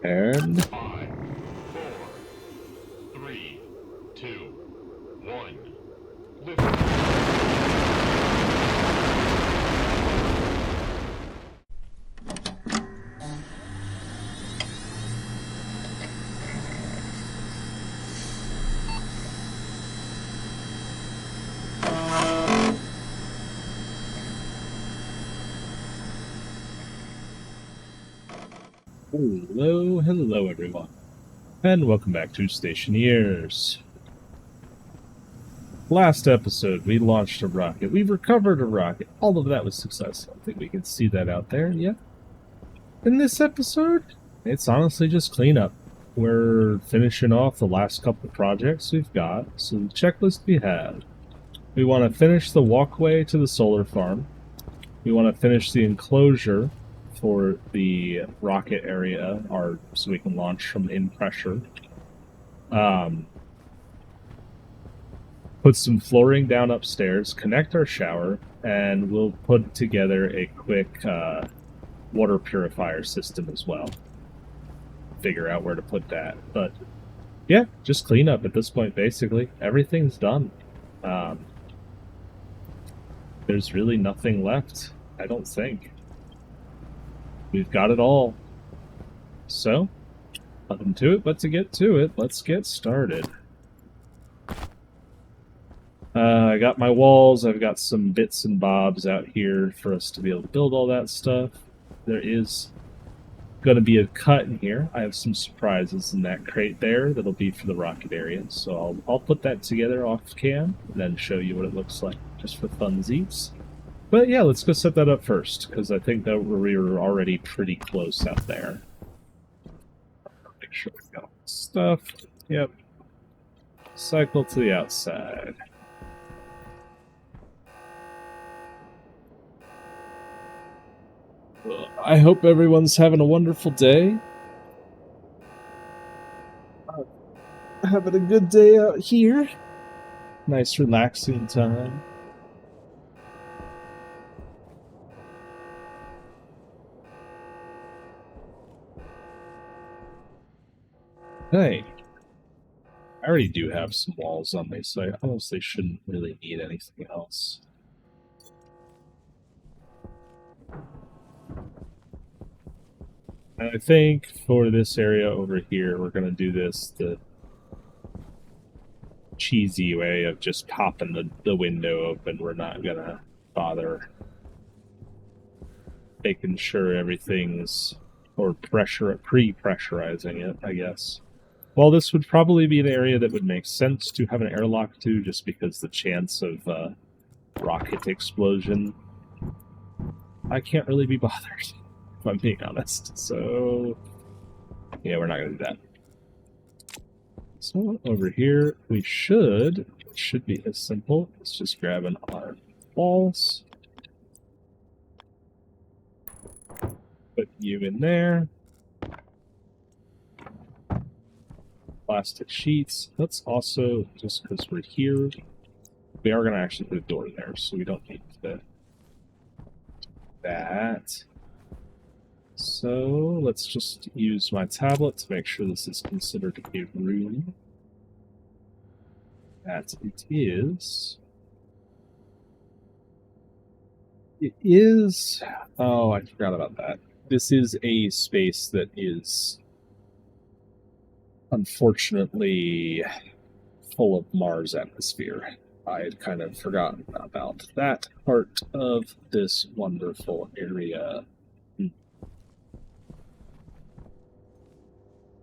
And 5, 4, 3, 2, 1. Lift. hello everyone, and welcome back to Stationeers. Last episode, we launched a rocket. We recovered a rocket. All of that was successful. I think we can see that out there, yeah. In this episode, it's honestly just cleanup. We're finishing off the last couple of projects we've got, so the checklist we have. We want to finish the walkway to the solar farm. We want to finish the enclosure for the rocket area, so we can launch from in pressure. Put some flooring down upstairs, connect our shower, and we'll put together a quick water purifier system as well. Figure out where to put that. But yeah, just clean up at this point, basically. Everything's done. There's really nothing left, I don't think. We've got it all. So, nothing to it but to get to it. Let's get started. I got my walls. I've got some bits and bobs out here for us to be able to build all that stuff. There is going to be a cut in here. I have some surprises in that crate there that'll be for the rocket area. So I'll put that together off cam and then show you what it looks like just for funsies. But yeah, let's go set that up first because I think that we were already pretty close out there. Make sure we've got all the stuff. Yep. Cycle to the outside. I hope everyone's having a wonderful day. Having a good day out here. Nice relaxing time. Hey, I already do have some walls on me, so I honestly shouldn't really need anything else. And I think for this area over here, we're going to do this the cheesy way of just popping the window open. We're not going to bother making sure everything's, or pre-pressurizing it, I guess. Well, this would probably be an area that would make sense to have an airlock to, just because the chance of rocket explosion, I can't really be bothered, if I'm being honest. So, yeah, we're not going to do that. So, over here, it should be as simple as just grabbing our balls, put you in there, plastic sheets. Let's also, just because we're here, we are going to actually put a door there, so we don't need that. So let's just use my tablet to make sure this is considered a room. That it is. It is. Oh, I forgot about that. This is a space that is unfortunately full of Mars atmosphere. I had kind of forgotten about that part of this wonderful area.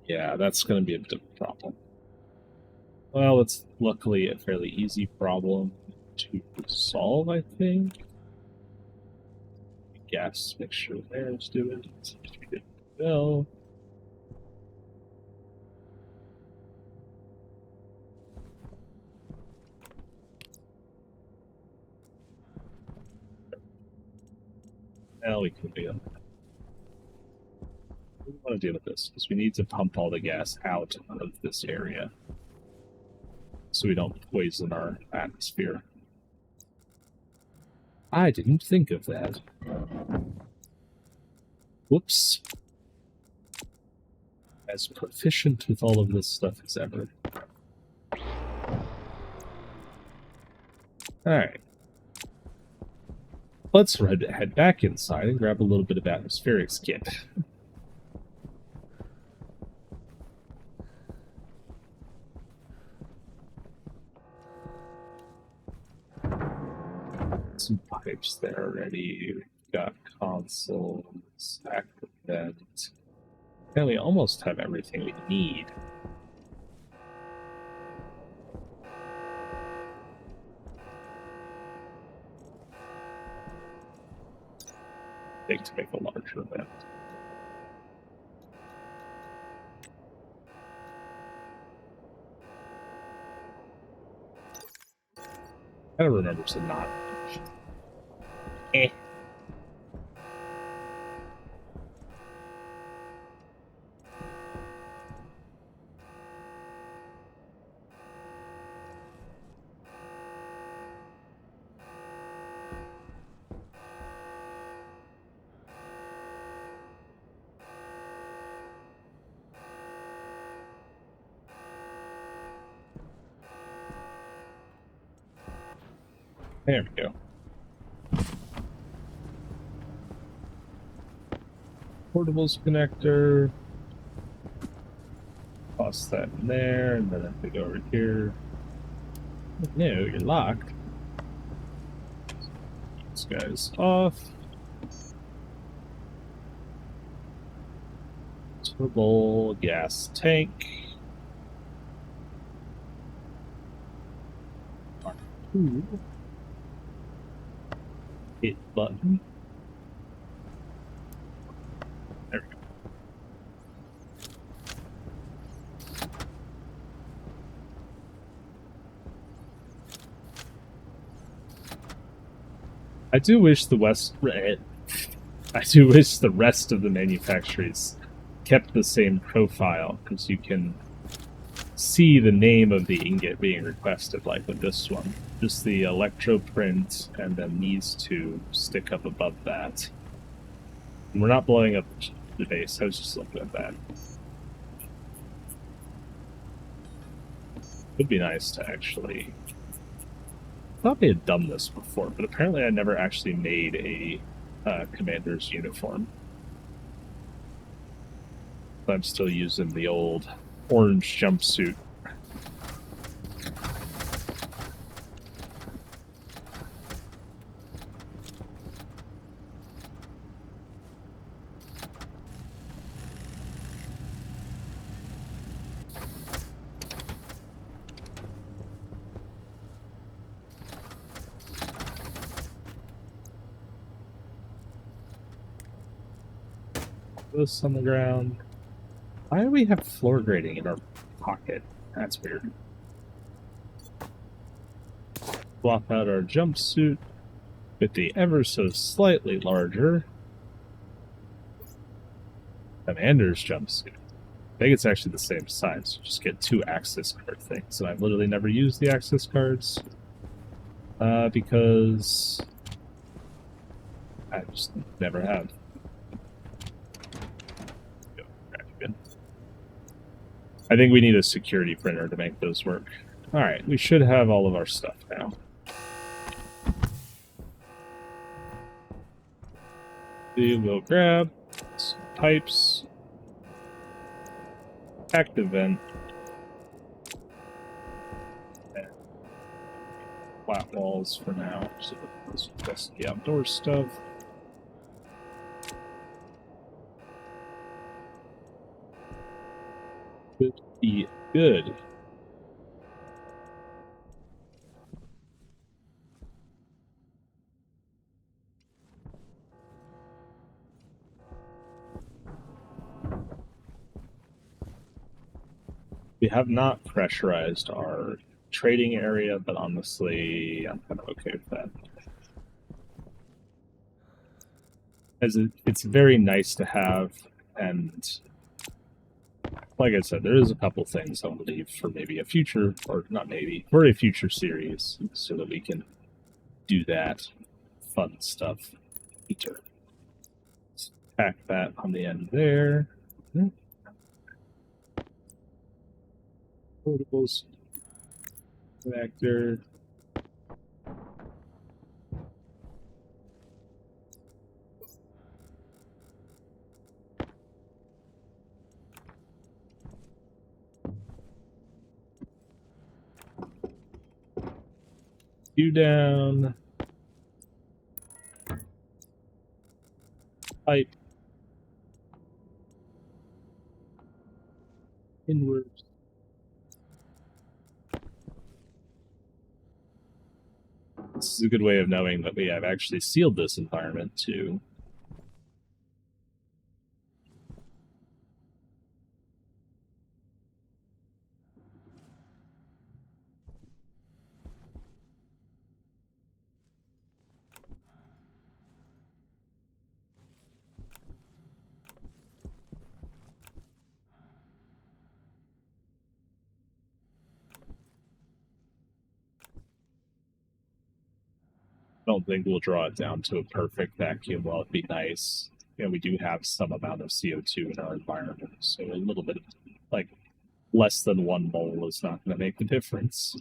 Yeah, that's going to be a bit of a problem. Well, it's luckily a fairly easy problem to solve, I think. Gas mixture there is doing it. Good to go. Now we can do it. We want to deal with this because we need to pump all the gas out of this area so we don't poison our atmosphere. I didn't think of that. Whoops. as proficient with all of this stuff as ever. Alright. Let's head back inside and grab a little bit of atmospherics kit. Some pipes there already. We've got consoles, active vent. And we almost have everything we need. To make a larger vent. I don't remember to not. Eh. There we go. Portables connector. Toss that in there, and then if we go over here. No, you're locked. This guy's off. Turbo gas tank. R2. Hit button. There we go. I do wish the rest of the manufacturers kept the same profile, because you can see the name of the ingot being requested, like with this one. Just the electro print, and then these two stick up above that. And we're not blowing up the base, I was just looking at that. Would be nice to actually... I thought they had done this before, but apparently I never actually made a commander's uniform. I'm still using the old orange jumpsuit. This on the ground. Why do we have floor grading in our pocket? That's weird. Swap out our jumpsuit with the ever so slightly larger commander's jumpsuit. I think it's actually the same size. You just get two access card things, and I've literally never used the access cards because I just never have. I think we need a security printer to make those work. Alright, we should have all of our stuff now. We will grab some pipes, active vent, and flat walls for now, so let's test the outdoor stuff. Could be good. We have not pressurized our trading area, but honestly, I'm kind of okay with that. As it's very nice to have, and like I said, there is a couple things I'll leave for maybe a future, or not maybe, for a future series, so that we can do that fun stuff later. Pack that on the end there. Portables. Connector. You down. Pipe. Inwards. This is a good way of knowing that we have actually sealed this environment too. I don't think we'll draw it down to a perfect vacuum. Well, it'd be nice. We do have some amount of CO2 in our environment, so a little bit of, like, less than 1 mole is not going to make the difference.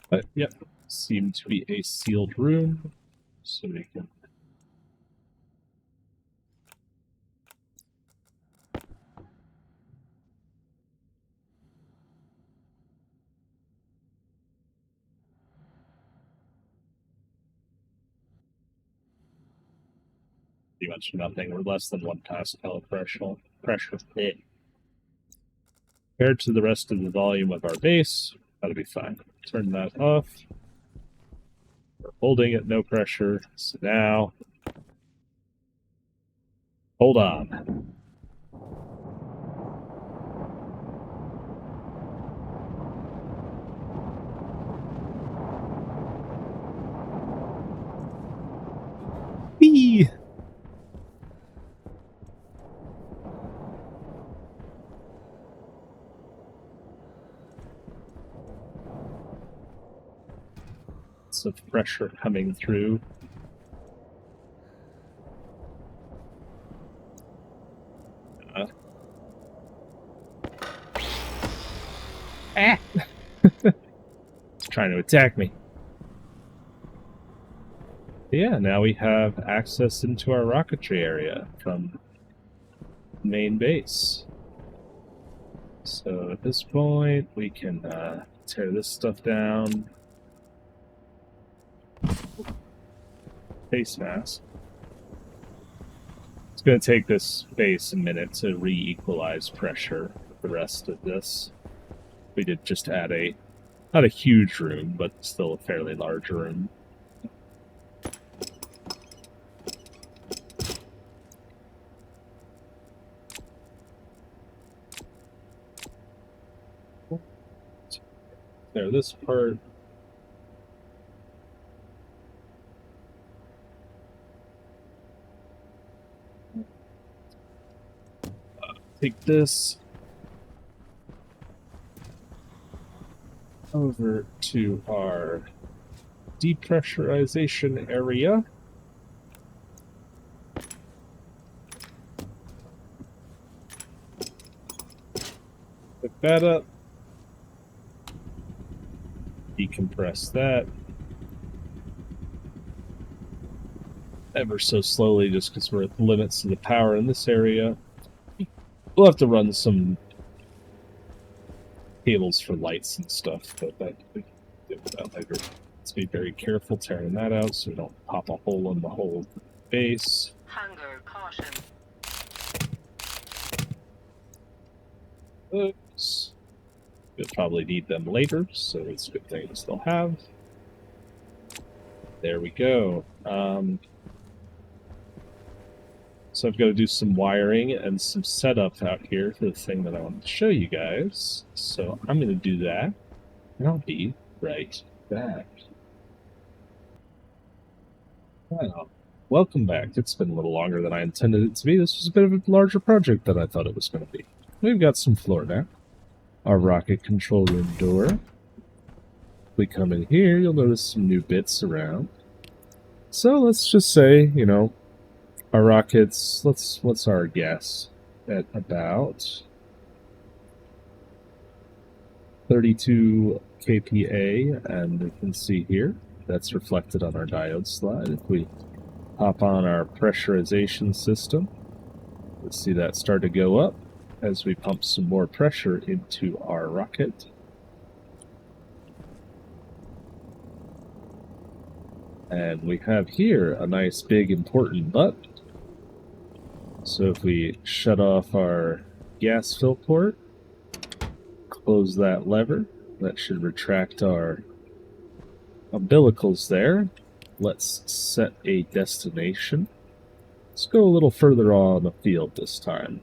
But, yep, seemed to be a sealed room, so we can pretty much nothing. We're less than 1 Pascal pressure. Compared to the rest of the volume of our base, that'll be fine. Turn that off. We're holding at no pressure. So now, hold on. Whee! Of pressure coming through. It's trying to attack me. Yeah, now we have access into our rocketry area from main base. So at this point, we can tear this stuff down. Face mask. It's going to take this base a minute to re-equalize pressure with the rest of this. We did just add not a huge room, but still a fairly large room. There, this part. Take this over to our depressurization area. Pick that up. Decompress that. Ever so slowly, just because we're at the limits of the power in this area. We'll have to run some cables for lights and stuff, but we can deal with that later. Let's be very careful tearing that out so we don't pop a hole in the whole base. Hunger caution. Oops. We'll probably need them later, so it's good things they'll have. There we go. So I've got to do some wiring and some setup out here for the thing that I wanted to show you guys. So I'm going to do that, and I'll be right back. Wow. Welcome back. It's been a little longer than I intended it to be. This was a bit of a larger project than I thought it was going to be. We've got some floor now. Our rocket control room door. we come in here, you'll notice some new bits around. So let's just say, you know, our rockets, what's our guess? At about 32 kPa, and you can see here, that's reflected on our diode slide. If we hop on our pressurization system, let's see that start to go up as we pump some more pressure into our rocket. And we have here a nice big important button. So if we shut off our gas fill port, close that lever, that should retract our umbilicals there. Let's set a destination. Let's go a little further on the field this time.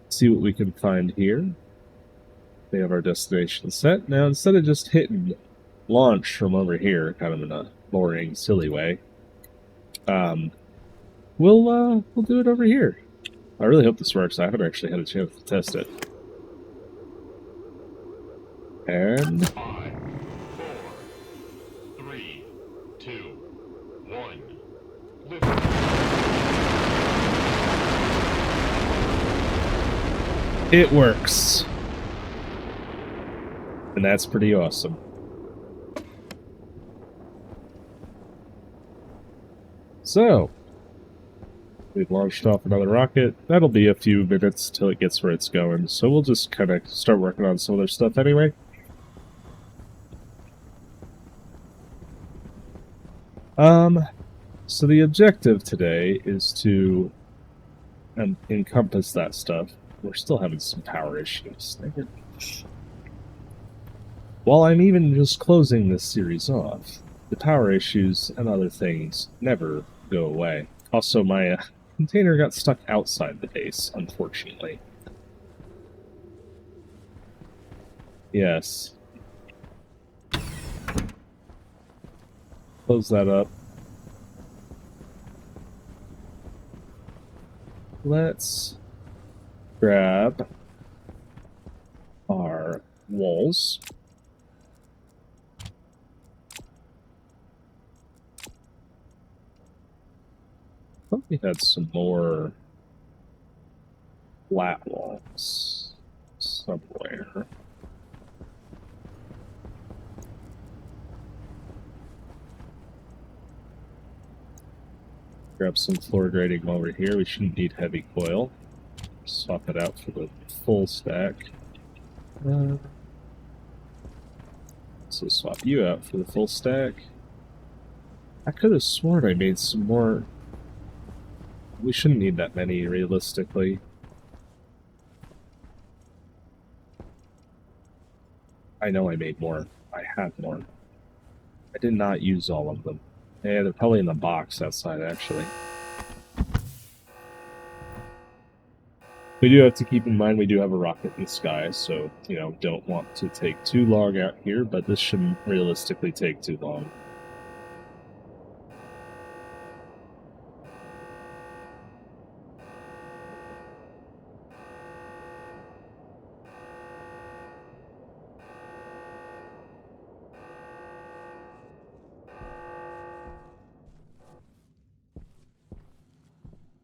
See what we can find here. We have our destination set. Now, instead of just hitting launch from over here, kind of in a boring, silly way, we'll do it over here. I really hope this works. I haven't actually had a chance to test it. And 5, 4, 3, 2, 1. Lift. it works. And that's pretty awesome. So, we've launched off another rocket. That'll be a few minutes till it gets where it's going, so we'll just kind of start working on some other stuff anyway. So the objective today is to encompass that stuff. We're still having some power issues. While I'm even just closing this series off, the power issues and other things never go away. Also, my container got stuck outside the base, unfortunately. Yes. Close that up. Let's grab our walls. I thought we had some more flat walls somewhere. Grab some floor grading while we're here. We shouldn't need heavy coil. Swap it out for the full stack. So swap you out for the full stack. I could have sworn I made some more. We shouldn't need that many, realistically. I know I made more. I had more. I did not use all of them. Yeah, they're probably in the box outside, actually. We do have to keep in mind we do have a rocket in the sky, so, you know, don't want to take too long out here, but this shouldn't realistically take too long.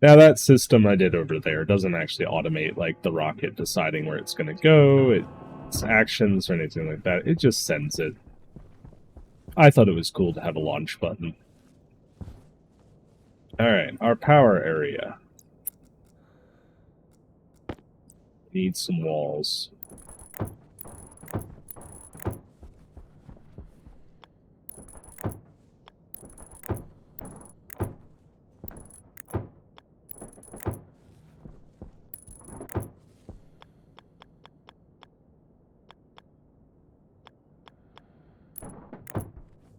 Now that system I did over there doesn't actually automate like the rocket deciding where it's going to go, its actions or anything like that. It just sends it. I thought it was cool to have a launch button. Alright, our power area. Need some walls.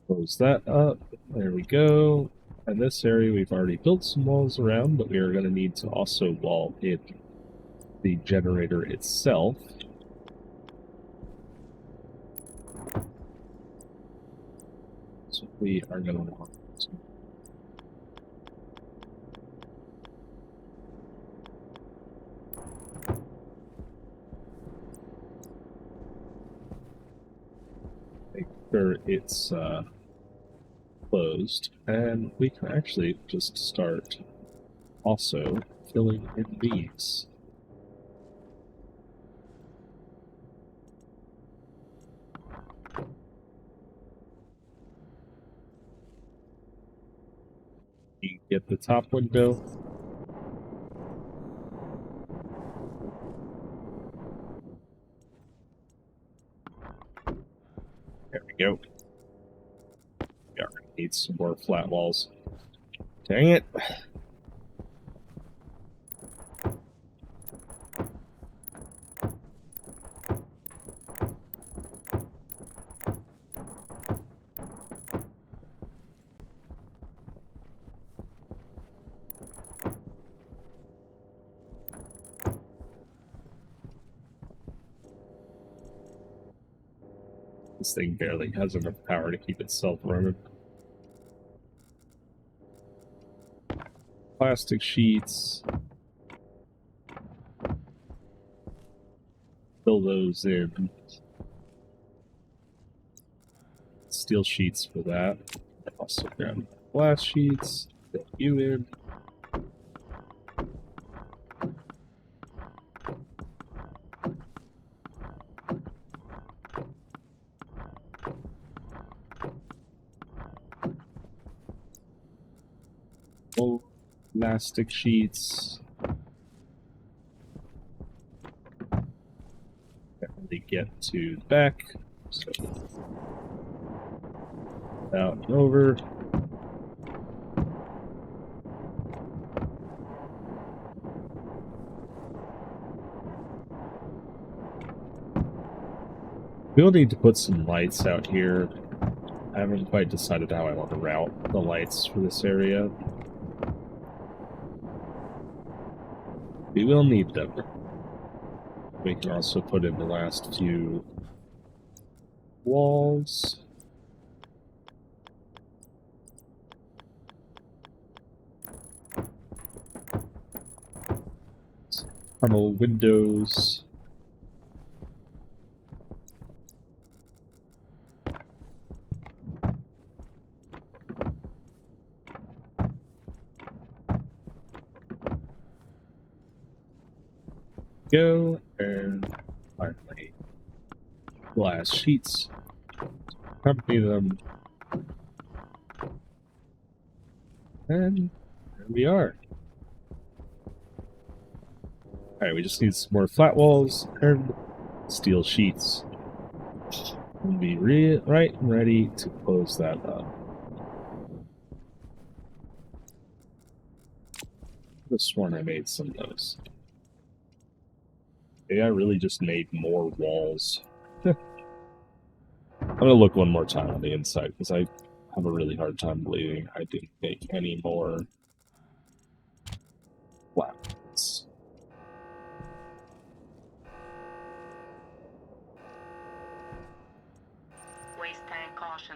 Close that up. There we go. In this area, we've already built some walls around, but we are going to need to also wall in the generator itself. So we are going to want to Make sure it's closed, and we can actually just start also filling in these. You get the top window. There we go. We already need some more flat walls. Dang it. This thing barely has enough power to keep itself running. Plastic sheets. Fill those in. Steel sheets for that. Also grab glass sheets. Fill you in. Oh, plastic sheets. Can't really get to the back. So out and over. We'll need to put some lights out here. I haven't quite decided how I want to route the lights for this area. We will need them. We can also put in the last few walls. Thermal windows. Go, and finally glass sheets. Accompany them. And there we are. Alright, we just need some more flat walls and steel sheets. We'll be right and ready to close that up. This one I made some of those. Maybe I really just made more walls. I'm gonna look one more time on the inside because I have a really hard time believing I didn't make any more flat walls. Waste tank caution.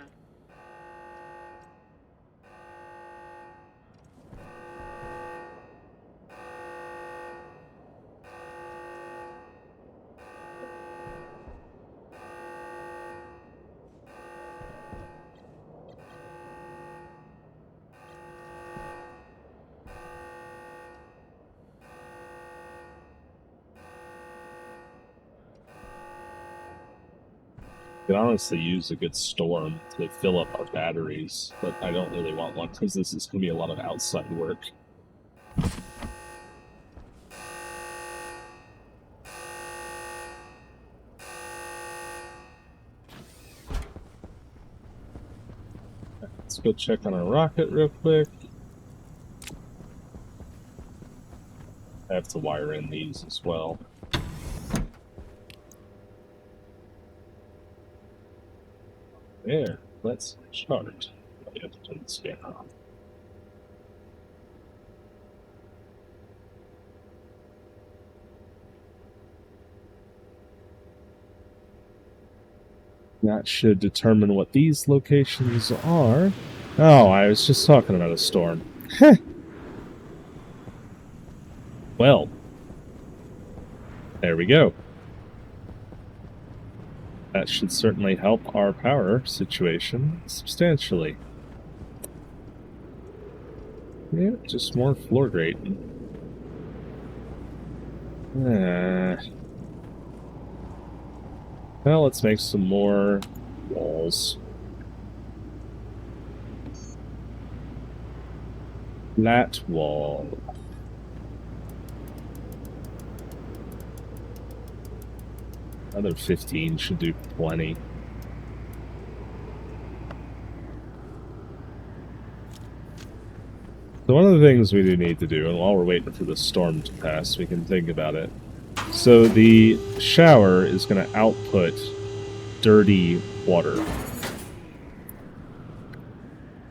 Could honestly use a good storm to fill up our batteries, but I don't really want one because this is going to be a lot of outside work. Let's go check on our rocket real quick. I have to wire in these as well. There, let's start. I have to turn the scanner on. That should determine what these locations are. Oh, I was just talking about a storm. Well, there we go. That should certainly help our power situation substantially. Yeah, just more floor grating. Well, let's make some more walls. Flat wall. Another 15 should do plenty. So one of the things we do need to do, and while we're waiting for the storm to pass, we can think about it. So the shower is going to output dirty water.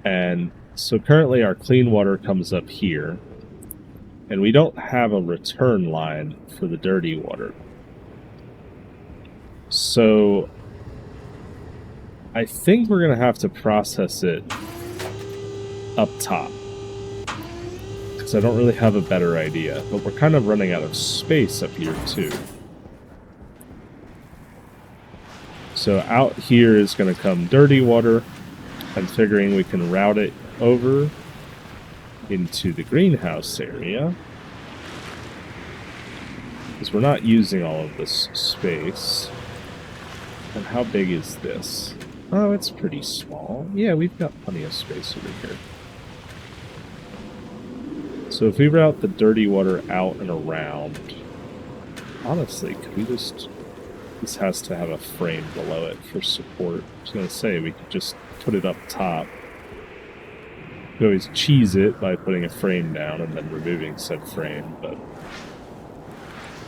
And so currently our clean water comes up here. And we don't have a return line for the dirty water. So I think we're going to have to process it up top. Because I don't really have a better idea. But we're kind of running out of space up here too. So out here is going to come dirty water. I'm figuring we can route it over into the greenhouse area. Because we're not using all of this space. And how big is this? Oh, it's pretty small. Yeah, we've got plenty of space over here. So if we route the dirty water out and around, honestly, could we just... This has to have a frame below it for support. I was going to say, we could just put it up top. We could always cheese it by putting a frame down and then removing said frame, but...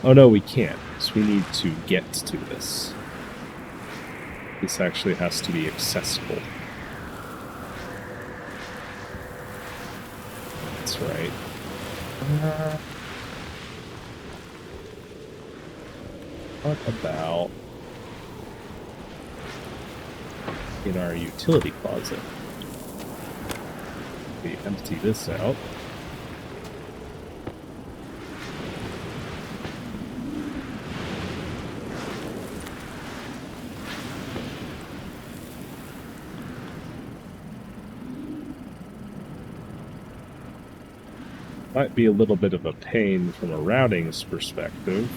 Oh no, we can't, because we need to get to this. This actually has to be accessible. That's right. What about in our utility closet? We empty this out. Might be a little bit of a pain from a routing's perspective.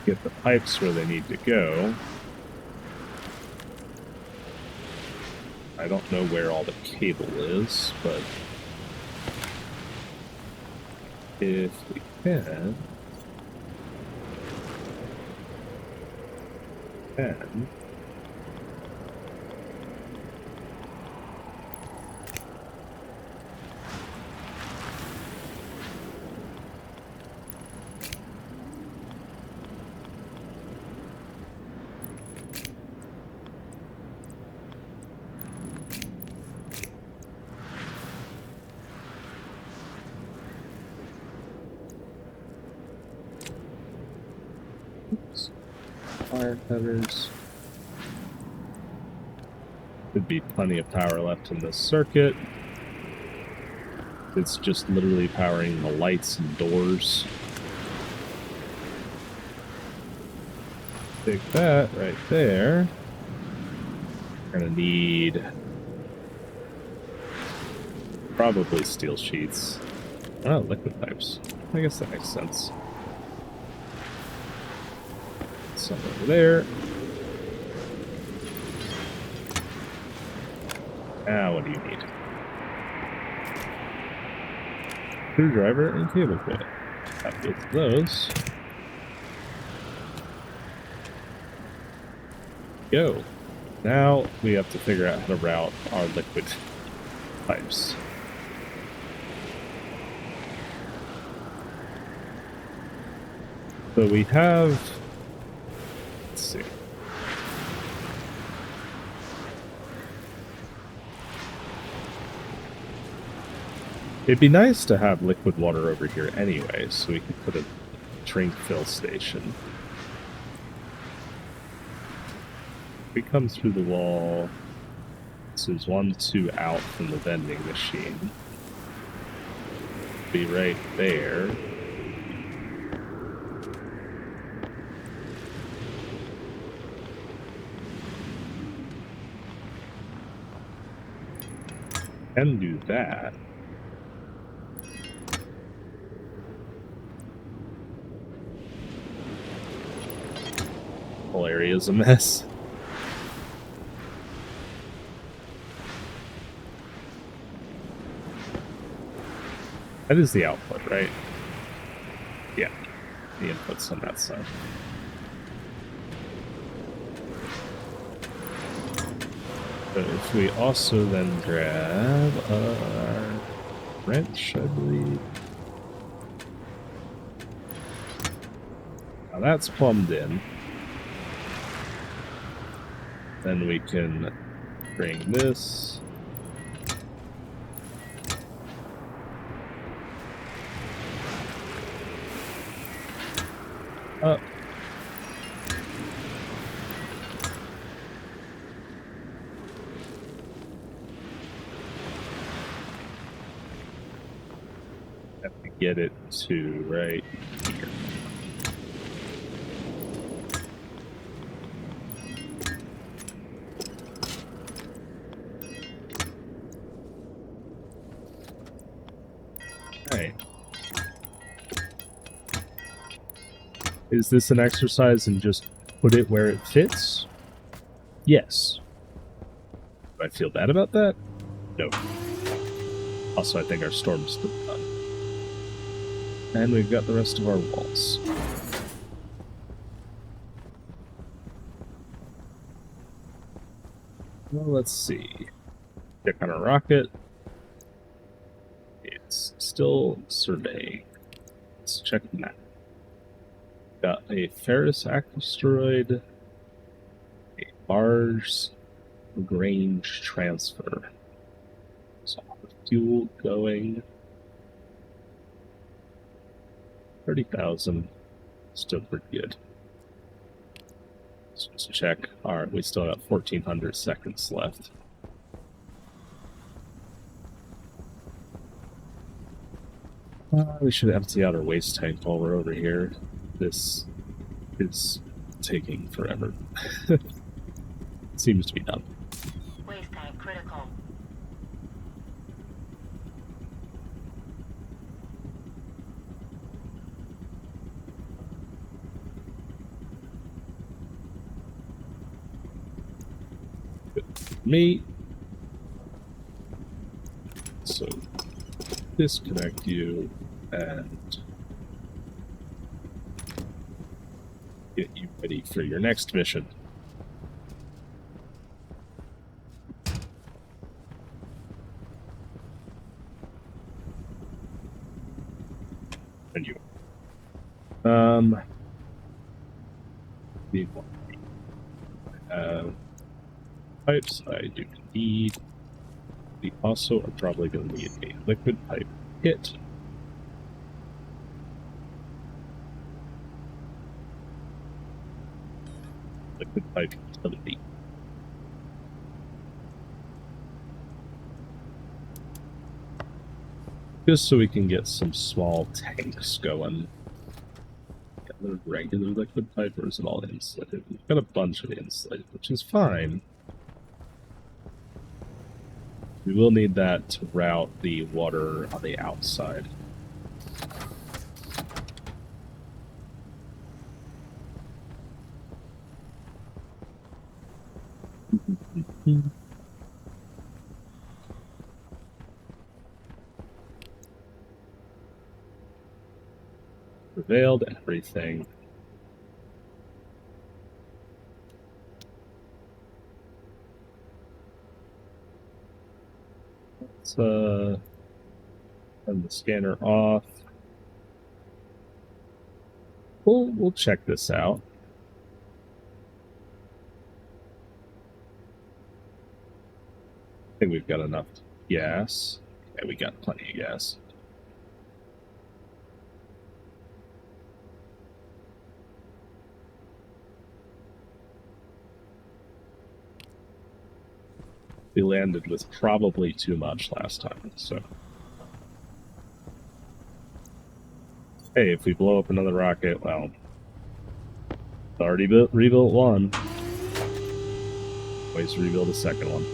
Get the pipes where they need to go. I don't know where all the cable is, but if we can, wire cutters. Could be plenty of power left in this circuit. It's just literally powering the lights and doors. Take that right there. We're gonna need probably steel sheets. Oh, liquid pipes. I guess that makes sense. Some over there. Now, what do you need? Screwdriver and cable kit. Have both of those. Go. Now we have to figure out how to route our liquid pipes. So we have... Let's see. It'd be nice to have liquid water over here anyway, so we could put a drink fill station. We come through the wall. This is 1, 2 out from the vending machine. Be right there. can do that. Whole area's a mess. That is the output, right? Yeah, the input's on that side. But if we also then grab our wrench, I believe. Now that's plumbed in. Then we can bring this up. Have to get it to right here. Okay. Is this an exercise in just put it where it fits? Yes. Do I feel bad about that? No. Also, I think our storm's still done. And we've got the rest of our walls. Well, let's see. Check on our rocket. It's still surveying. Let's check the map. Got a ferrous asteroid, a Mars Lagrange transfer. So fuel going 30,000. Still pretty good. Let's just check. Alright, we still got 1,400 seconds left. We should empty out our waste tank while we're over here. This is taking forever. Seems to be done. Waste tank critical. Me. So disconnect you and get you ready for your next mission. And you. Need one. Pipes I do need. We also are probably going to need a liquid pipe kit. Liquid pipe utility. Just so we can get some small tanks going. Got the regular liquid pipe, or is it all insulated? We've got a bunch of insulated, which is fine. We will need that to route the water on the outside. Prevailed everything. Let's turn the scanner off. We'll check this out. I think we've got enough gas. Yeah, we got plenty of gas. We landed with probably too much last time, so. Hey, if we blow up another rocket, well, it's already rebuilt one. Ways to rebuild a second one.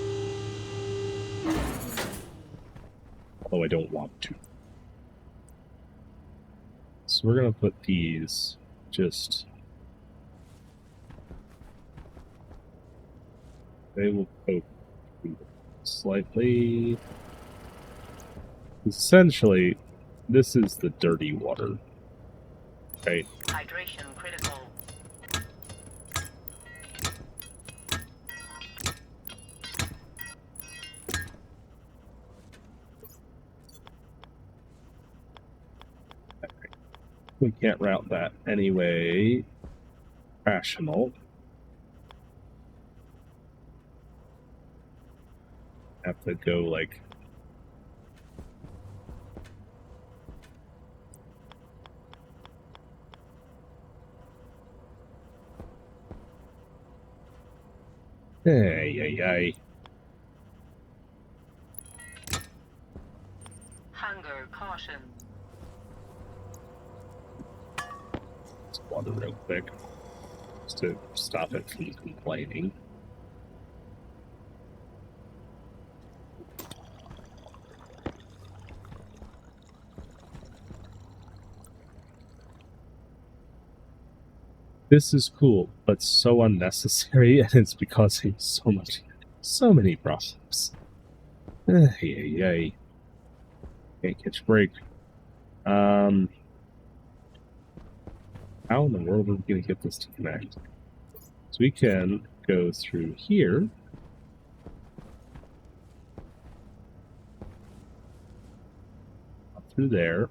Although I don't want to. So we're going to put these just... They will poke slightly. Essentially, this is the dirty water. Right? Hydration critical. We can't route that anyway. Rational. Have to go like... Ay. Hunger caution. Let's water real quick. Just to stop it from complaining. This is cool, but so unnecessary, and it's causing so many problems. Ay. Can't catch a break. How in the world are we going to get this to connect? So we can go through here. Up through there.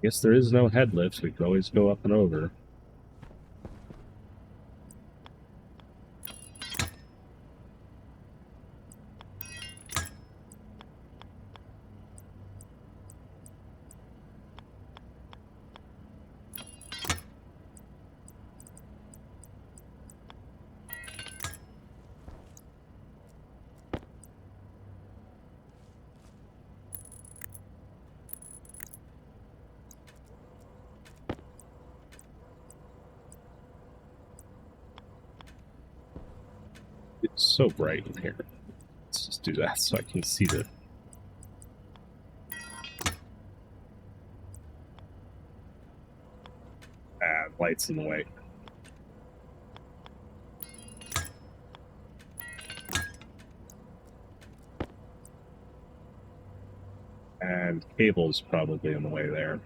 Guess there is no head lift. We can always go up and over. It's so bright in here. Let's just do that so I can see the... lights in the way. And cable's probably in the way there.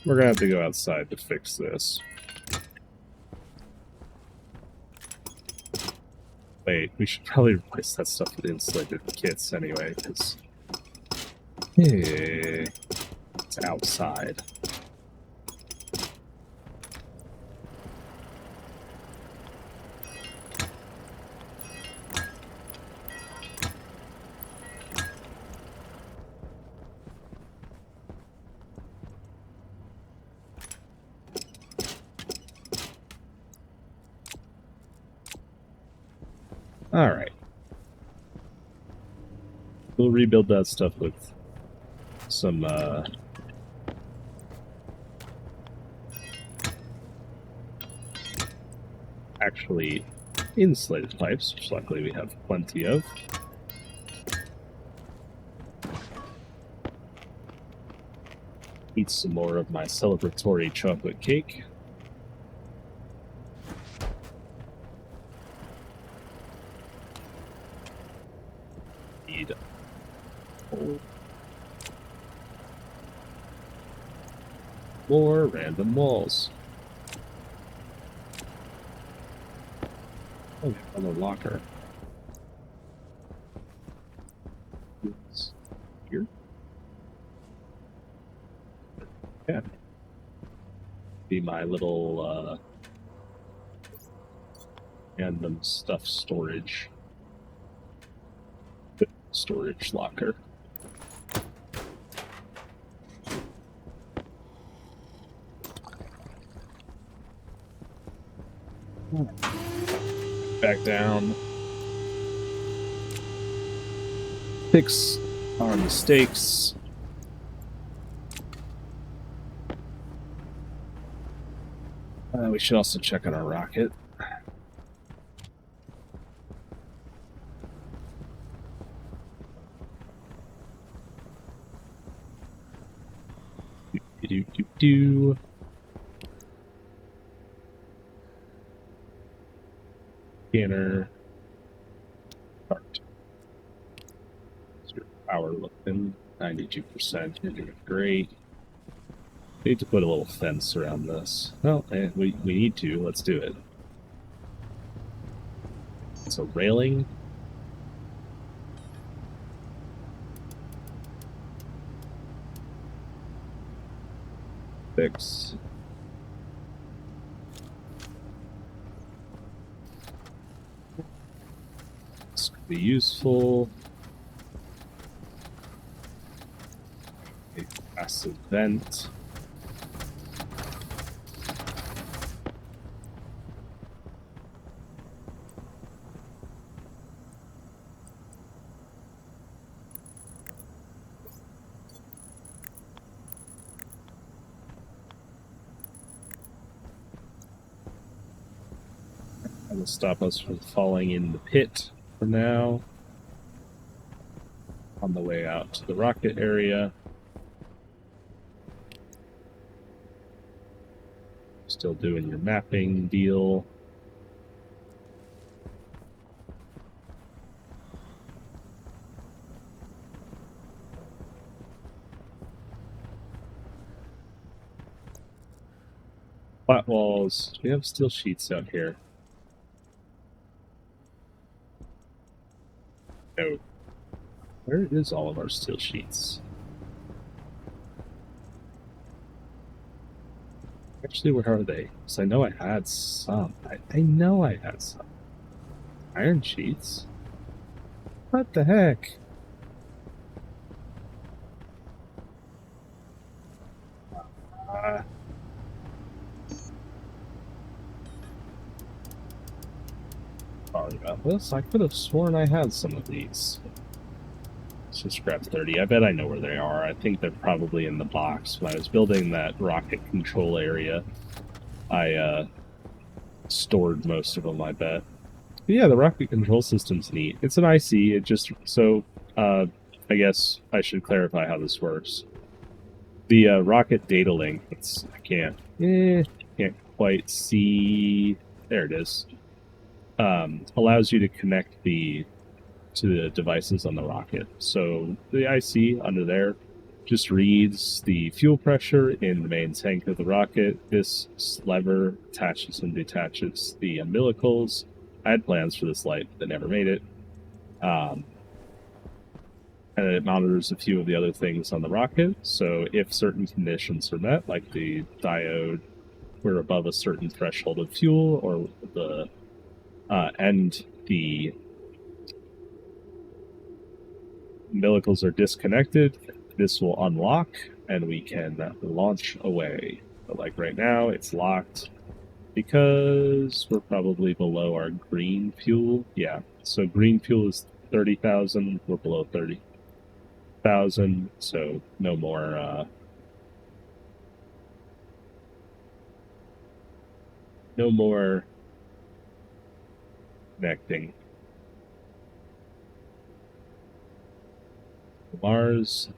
We're gonna have to go outside to fix this. Wait, we should probably replace that stuff with insulated kits anyway, because it's outside. Alright. We'll rebuild that stuff with some, actually insulated pipes, which luckily we have plenty of. Eat some more of my celebratory chocolate cake. Need more random walls. Oh, we have another locker. It's here. Yeah. Be my little random stuff storage locker. Back down. Fix our mistakes. We should also check on our rocket. Do. Scanner. Start. Your power looking 92%. You're doing great. We need to put a little fence around this. Well, we need to. Let's do it. So railing. Fix. This could be useful. A passive vent. That will stop us from falling in the pit for now. On the way out to the rocket area. Still doing your mapping deal. Flat walls. Do we have steel sheets out here? No. Where is all of our steel sheets? Actually, where are they? Because I know I had some. I know I had some. Iron sheets? What the heck? Uh, Sorry about this. I could have sworn I had some of these. Let's just grab 30. I bet I know where they are. I think they're probably in the box. When I was building that rocket control area, I stored most of them, I bet. But yeah, the rocket control system's neat. It's an IC. It just... So, I guess I should clarify how this works. The rocket data link, can't quite see... There it is. Allows you to connect to the devices on the rocket. So the IC under there just reads the fuel pressure in the main tank of the rocket. This lever attaches and detaches the umbilicals. I had plans for this light, but never made it. And it monitors a few of the other things on the rocket. So if certain conditions are met, like the diode, we're above a certain threshold of fuel, or the the umbilicals are disconnected, this will unlock and we can launch away. But like right now, it's locked because we're probably below our green fuel. Yeah, so green fuel is 30,000. We're below 30,000, so no more. No more connecting. Mars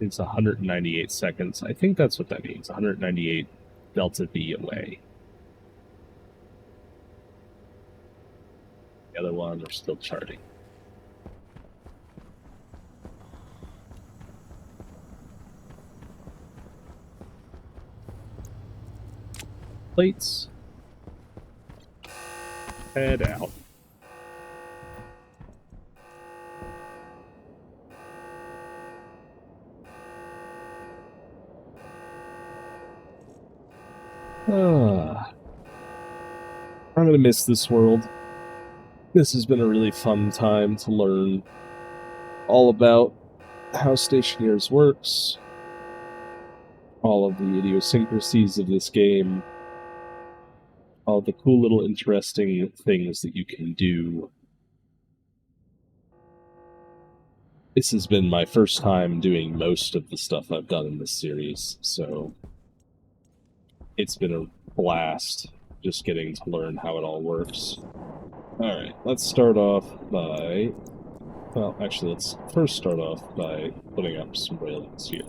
is 198 seconds. I think that's what that means. 198 delta V away. The other one, we're still charting. Plates. Head out. I'm gonna miss this world. This has been a really fun time to learn all about how Stationeers works, all of the idiosyncrasies of this game, all the cool little interesting things that you can do. This has been my first time doing most of the stuff I've done in this series, so it's been a blast just getting to learn how it all works. Alright, let's start off by... Well, actually, let's first start off by putting up some railings here.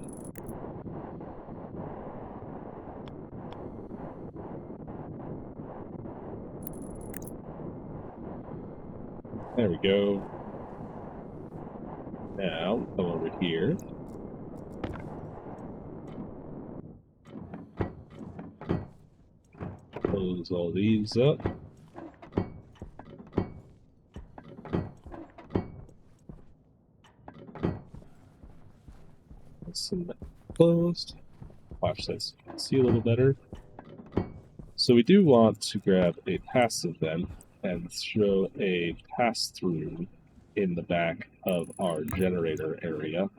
There we go. Now, come over here. Close all these up. Some closed. Watch this. See a little better. So we do want to grab a passive then and throw a pass-through in the back of our generator area.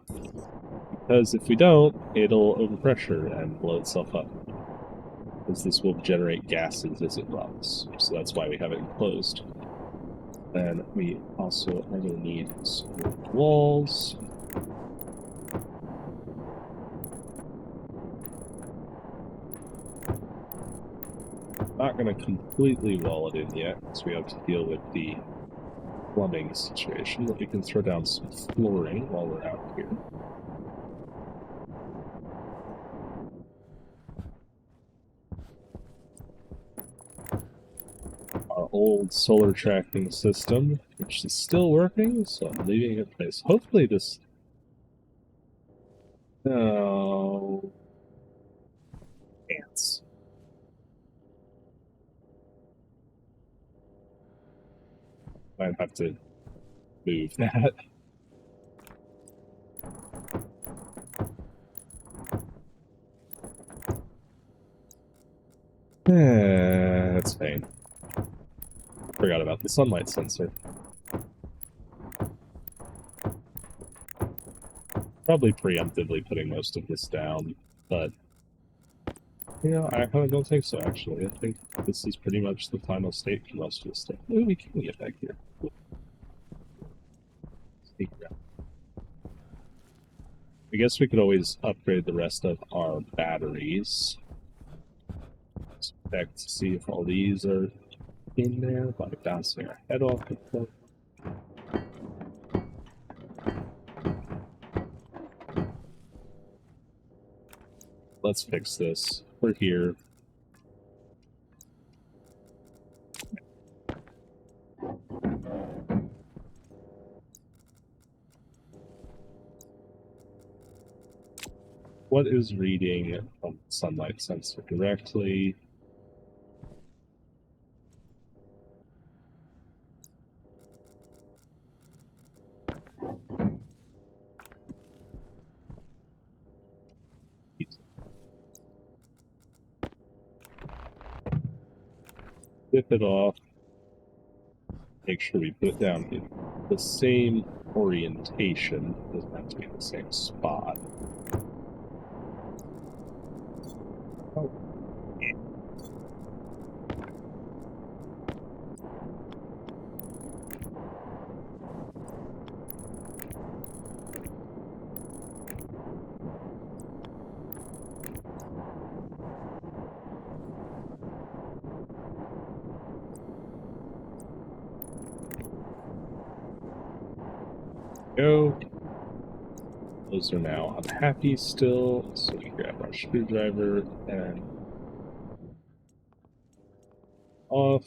Because if we don't, it'll overpressure and blow itself up. Because this will generate gases as it runs. So that's why we have it enclosed. Then we also are going to need some walls. Not going to completely wall it in yet, because we have to deal with the plumbing situation, but we can throw down some flooring while we're out here. Our old solar tracking system, which is still working, so I'm leaving it in place. Hopefully this... No... Ants. Might have to move that. That's fine. Forgot about the sunlight sensor. Probably preemptively putting most of this down, but you know, I kind of don't think so, actually. I think this is pretty much the final state for most of this stuff. Ooh, we can get back here. Sneak around. I guess we could always upgrade the rest of our batteries. Let's check to see if all these are in there by bouncing our head off the floor. Let's fix this. We're here. What is reading from the sunlight sensor directly? Flip it off. Make sure we put it down in the same orientation. It doesn't have to be in the same spot. Oh. Go. Those are now unhappy still, so we grab our screwdriver and off.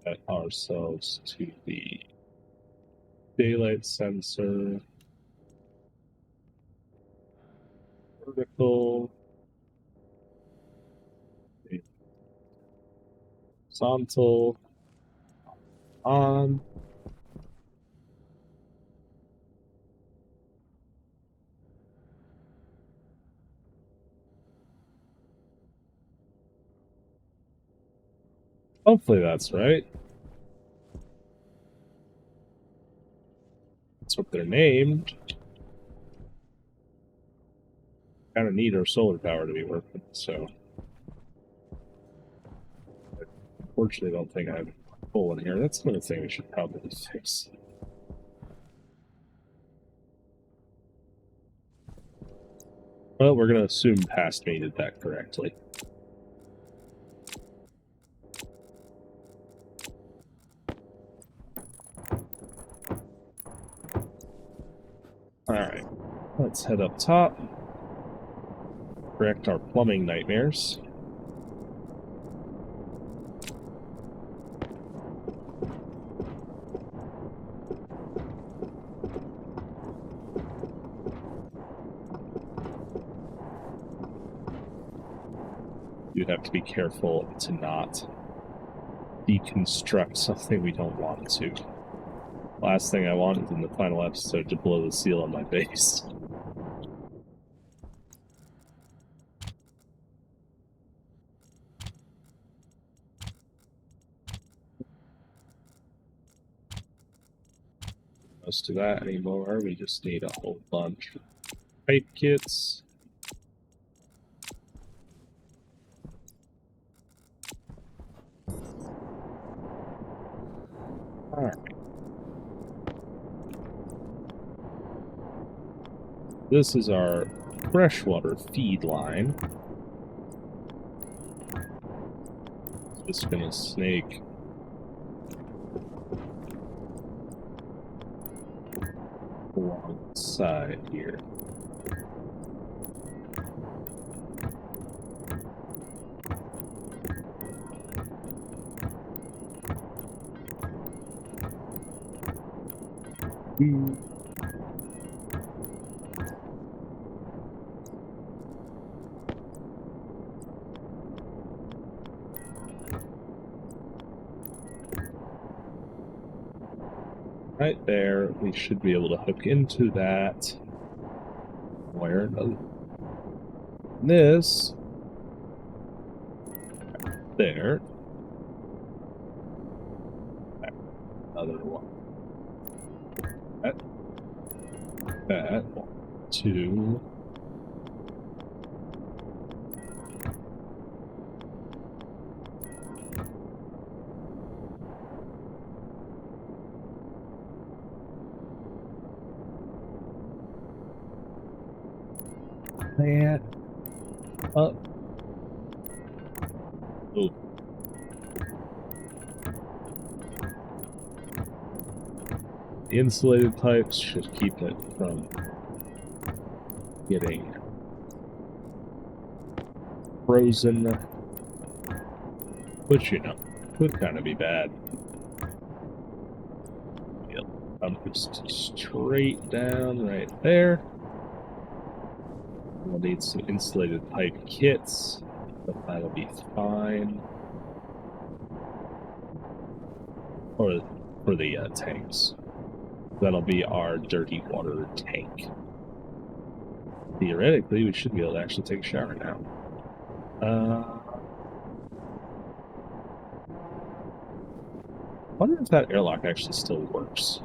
Set ourselves to the daylight sensor. Vertical. Horizontal. On. Hopefully that's right. That's what they're named. Kind of need our solar power to be working, so. Unfortunately, I don't think I have a hole in here. That's another thing we should probably fix. Well, we're going to assume past me did that correctly. Alright, let's head up top. Correct our plumbing nightmares. You have to be careful to not deconstruct something we don't want to. Last thing I wanted in the final episode to blow the seal on my face. Most of that anymore. We just need a whole bunch of pipe kits. Alright. This is our freshwater feed line. Just gonna snake along the side here. Right there, we should be able to hook into that wire. This there. Another one. That. 1, 2. That up. Oh. The insulated pipes should keep it from getting frozen, which, you know, could kind of be bad. Yep. I'm just straight down right there. We'll need some insulated pipe kits, but that'll be fine. Or for the tanks. That'll be our dirty water tank. Theoretically, we should be able to actually take a shower now. I wonder if that airlock actually still works.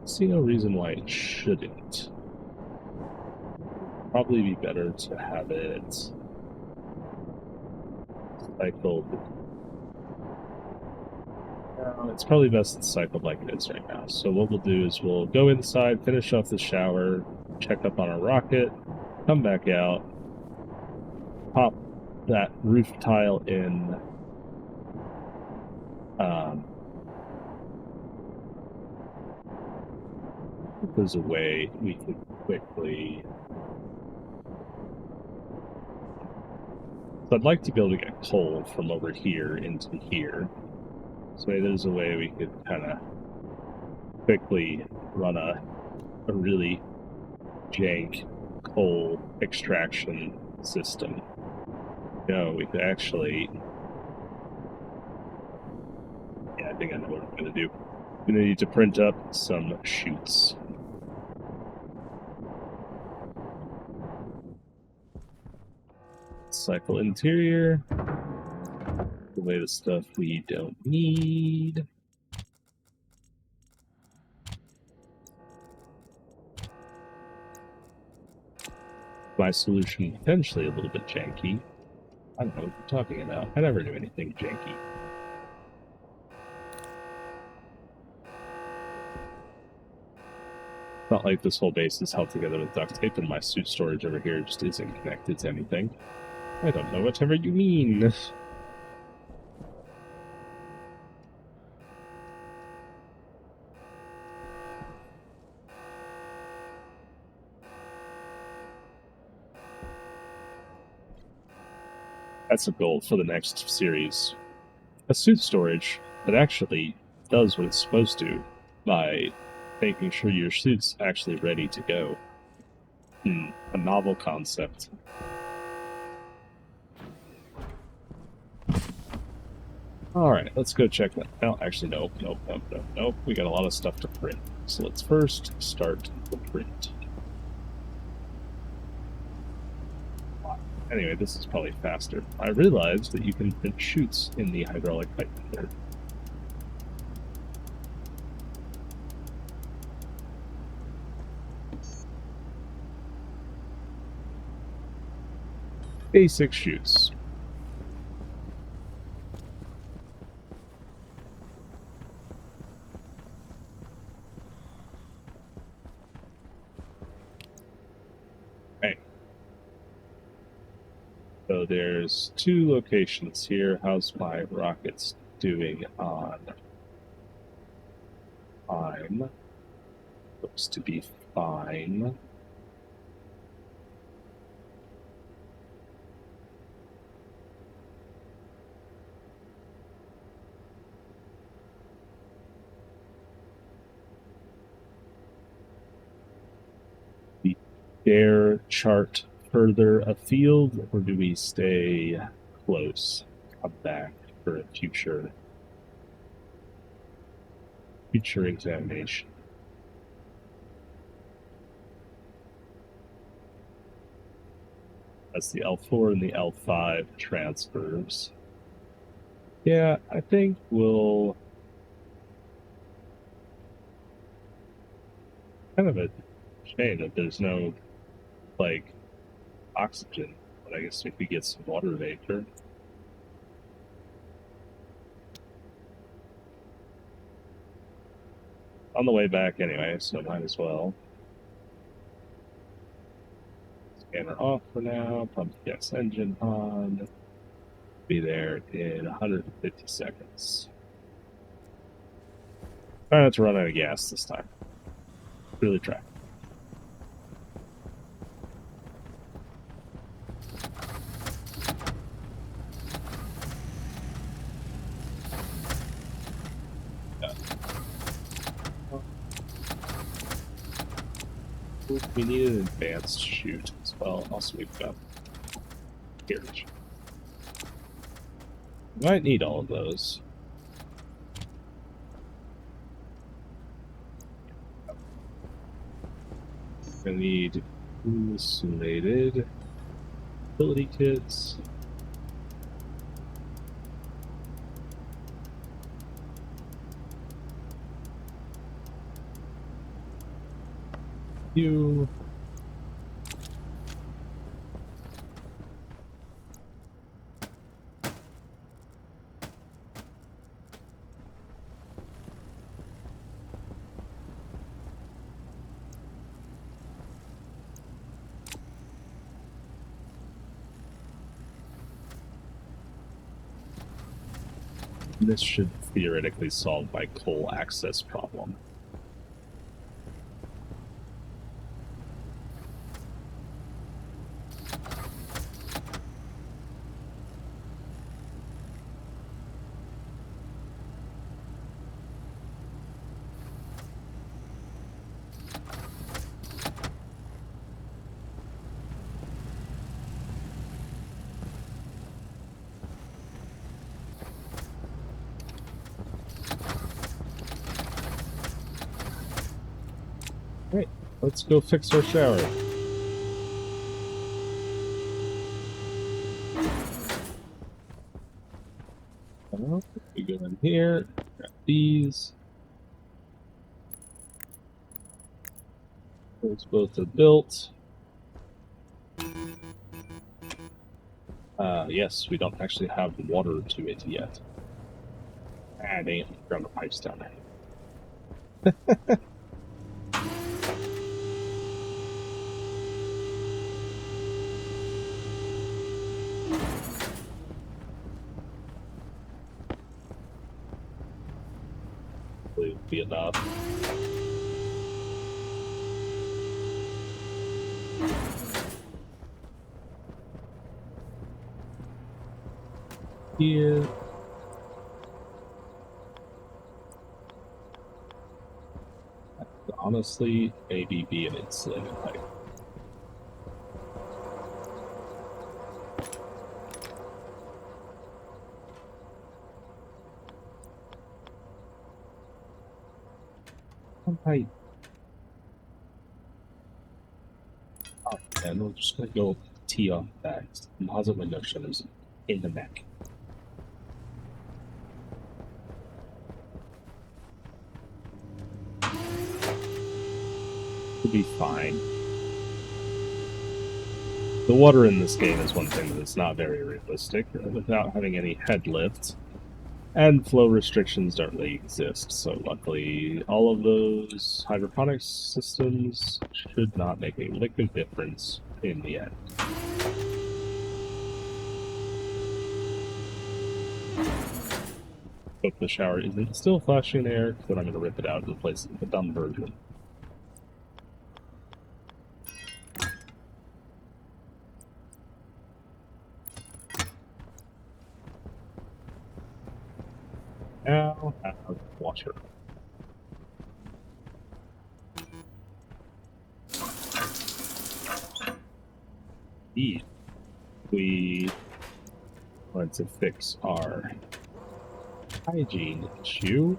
I see no reason why it shouldn't. Probably be better to have it cycled. It's probably best it's cycled like it is right now. So what we'll do is we'll go inside, finish off the shower, check up on our rocket, come back out, pop that roof tile in. If there's a way we could quickly. So I'd like to be able to get coal from over here into here. So maybe there's a way we could kind of quickly run a really jank coal extraction system. No, we could actually. Yeah, I think I know what I'm going to do. I'm going to need to print up some chutes. Cycle interior. Away the stuff we don't need. My solution potentially a little bit janky. I don't know what you're talking about. I never do anything janky. not like this whole base is held together with duct tape and my suit storage over here just isn't connected to anything. I don't know whatever you mean. That's a goal for the next series. A suit storage that actually does what it's supposed to by making sure your suit's actually ready to go. A novel concept. Alright, let's go check that out. Actually, nope. We got a lot of stuff to print. So let's first start the print. Anyway, this is probably faster. I realized that you can print chutes in the hydraulic pipe printer. Basic chutes. Okay. So there's 2 locations here. How's my rockets doing on time? Looks to be fine. Dare chart further afield, or do we stay close? Come back for a future examination. That's the L4 and the L5 transfers. Yeah, I think we'll kind of a shame that there's no like oxygen, but I guess if we get some water vapor. On the way back anyway, so might as well. Scanner off for now, pump gas engine on. Be there in 150 seconds. Try not to run out of gas this time. Really try. We need an advanced chute as well. Also, we've got carriage. We might need all of those. We need insulated utility kits. You. This should theoretically solve my coal access problem. Right, let's go fix our shower. We go in here, grab these. Those both are built. Yes, we don't actually have water to it yet. Ah, dang it, ground the pipes down there. Hopefully it'll be enough. Here. Honestly, maybe be an insulated pipe. Pipe. Oh, and we're just gonna go tee off that. Composite window shutters in the neck. We'll be fine. The water in this game is one thing that is not very realistic without having any head lift. And flow restrictions don't really exist, so luckily all of those hydroponics systems should not make a lick of difference in the end. Hope the shower isn't still flashing there, then I'm going to rip it out and replace it with a dumb version. Now, have water. If we want to fix our hygiene issue,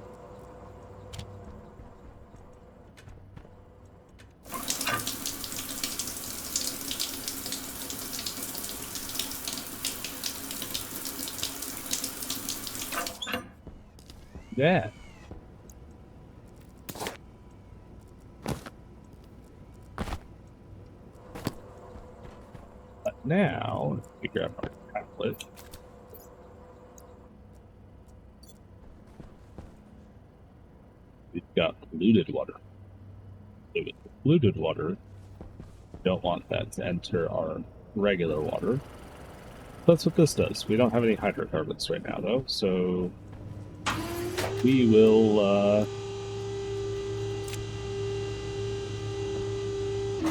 that. But now, if we grab our tablet, we've got polluted water. So with polluted water, we don't want that to enter our regular water. That's what this does. We don't have any hydrocarbons right now, though, so we will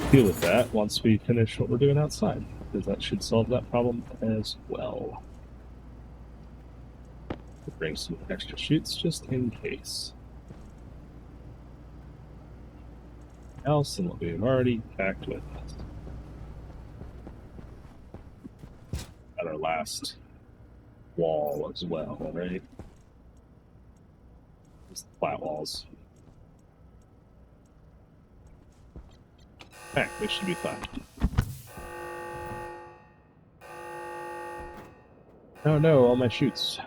deal with that once we finish what we're doing outside, because that should solve that problem as well. We'll bring some extra chutes just in case. Else than what we've already packed with us. At our last wall as well, right? Just the flat walls. Heck, this should be fine. Oh no, all my chutes.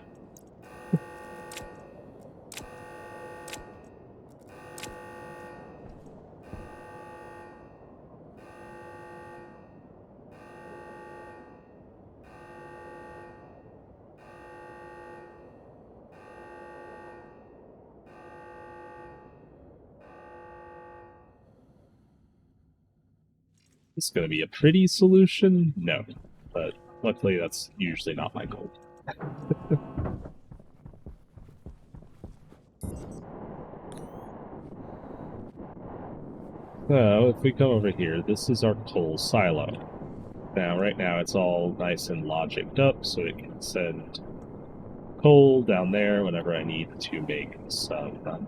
Is this going to be a pretty solution? No. But luckily, that's usually not my goal. So, if we come over here, this is our coal silo. Now, right now, it's all nice and logicked up, so it can send coal down there whenever I need to make some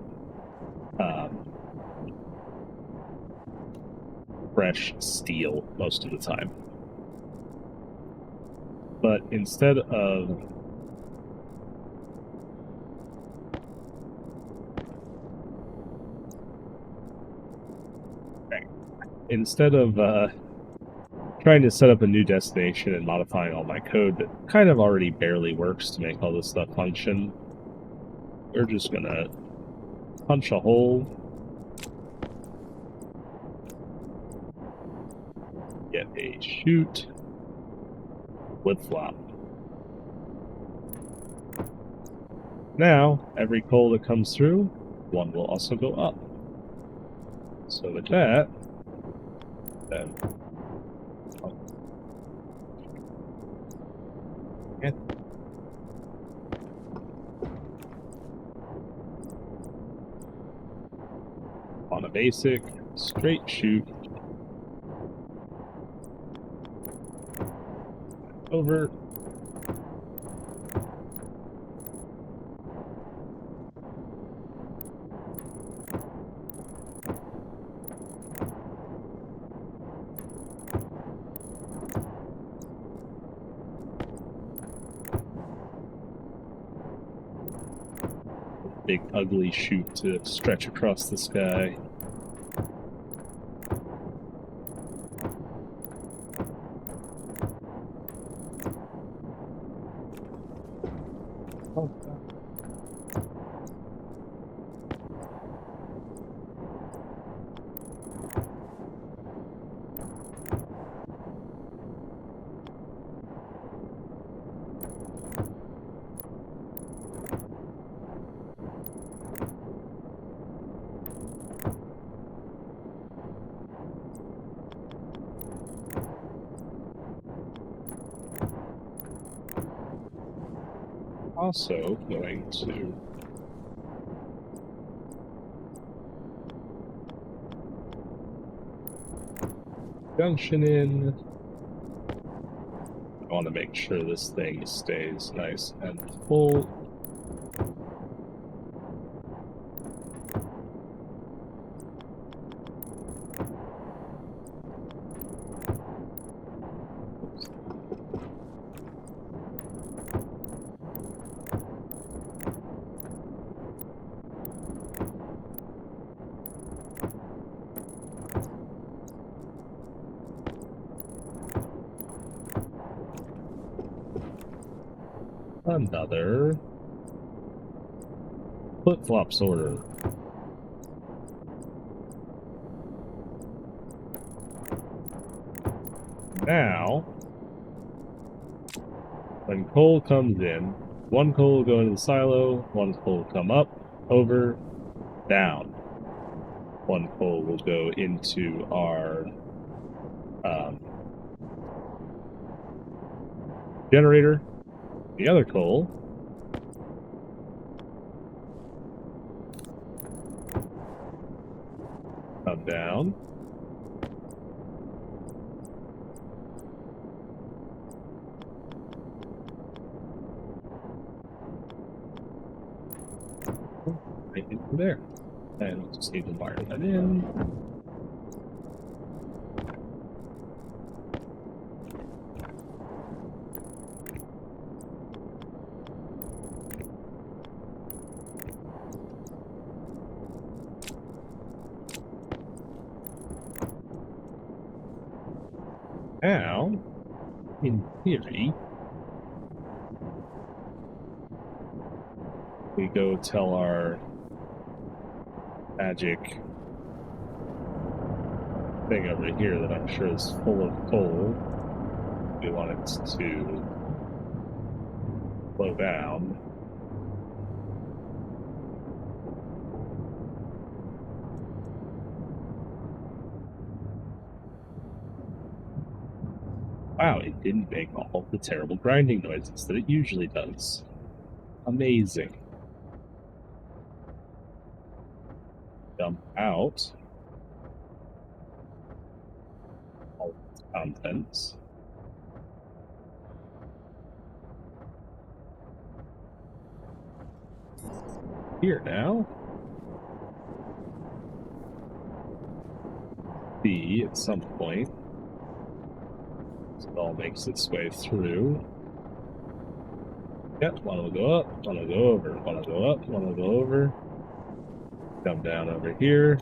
fresh steel most of the time. But instead of trying to set up a new destination and modifying all my code that kind of already barely works to make all this stuff function, we're just gonna punch a hole, get a chute, flip-flop. Now, every coal that comes through, one will also go up. So with that, then On a basic, straight shoot. Over. Big ugly chute to stretch across the sky. Oh, God. Also going to junction in. I want to make sure this thing stays nice and full. Another flip-flops order. Now, when coal comes in, one coal will go into the silo, one coal will come up, over, down. One coal will go into our generator. The other coal come down. Right into there. And we'll just need to wire that in. Now, in theory, we go tell our magic thing over here that I'm sure is full of coal. We want it to slow down. Wow, it didn't make all the terrible grinding noises that it usually does. Amazing. Dump out all its contents. Here now. B at some point. So it all makes its way through. Yep, one will go up, one will go over, one will go up, one will go over. Come down over here.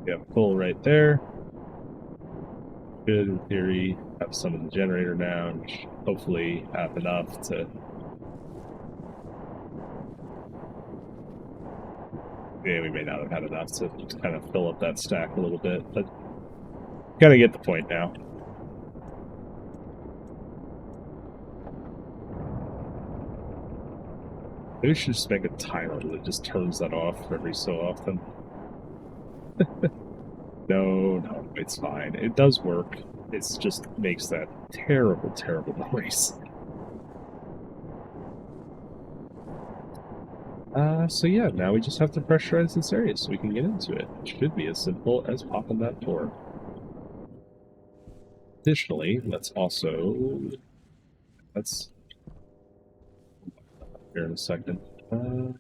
We have coal right there. Should, in theory, have some in the generator now, which hopefully have enough to. Yeah, we may not have had enough to kind of fill up that stack a little bit, but kind of get the point now. Maybe we should just make a timer that just turns that off every so often. No, it's fine. It does work. It just makes that terrible, terrible noise. So yeah, now we just have to pressurize this area so we can get into it. It should be as simple as popping that door. Additionally, let's here in a second. Uh,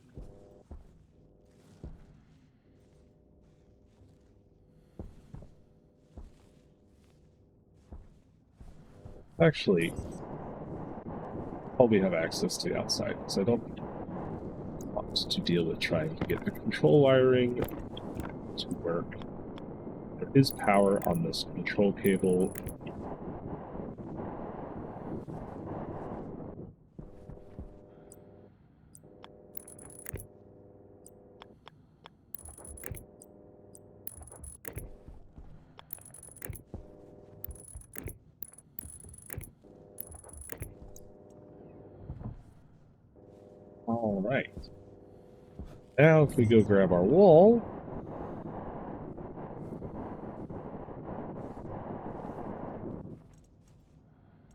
Actually, probably have access to the outside, so I don't want to deal with trying to get the control wiring to work. There is power on this control cable. All right. Now, if we go grab our wall,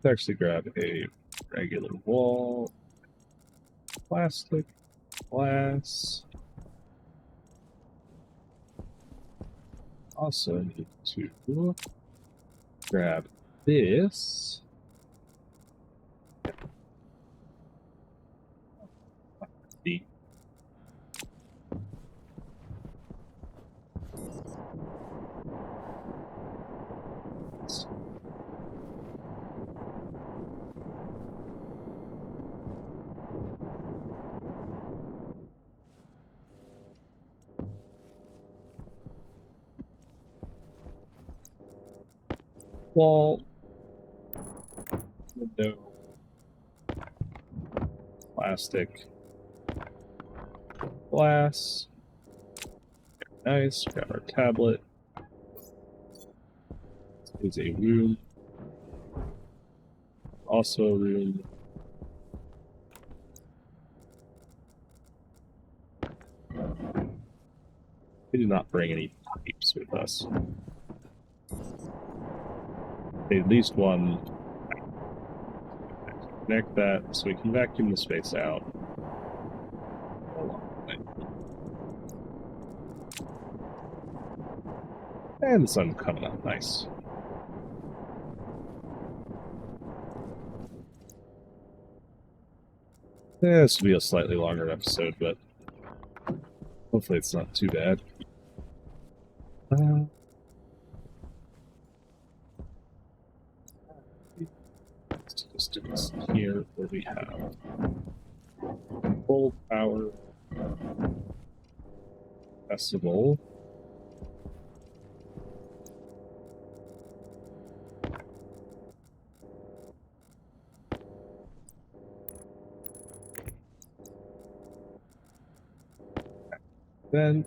let's actually grab a regular wall, plastic, glass. Also need to grab this. The wall, window, plastic, glass. Nice. Grab our tablet. This is a room. Also a room. We did not bring any pipes with us. At least one. Connect that so we can vacuum the space out. And the sun coming up. Nice. Yeah, this will be a slightly longer episode, but hopefully it's not too bad. Let's just do this here where we have full power festival. Then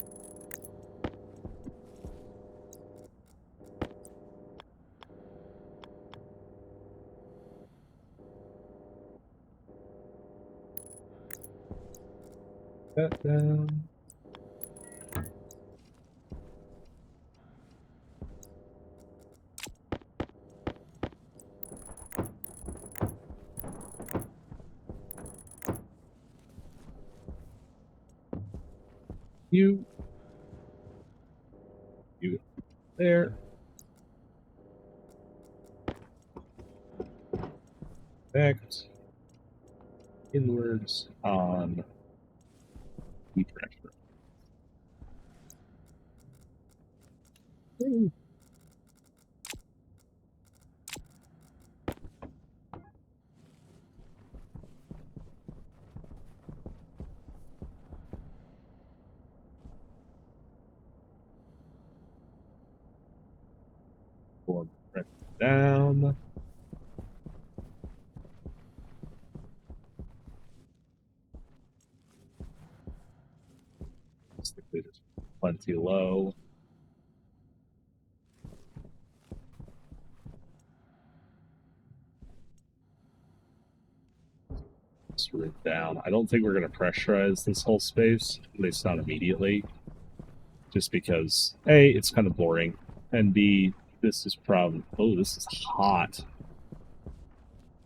that down. You there. Connect inwards on heat pressure. Pull it down. Basically, just plenty low. Screw it down. I don't think we're going to pressurize this whole space, at least not immediately. Just because, A, it's kind of boring, and B, this is probably. Oh, this is hot.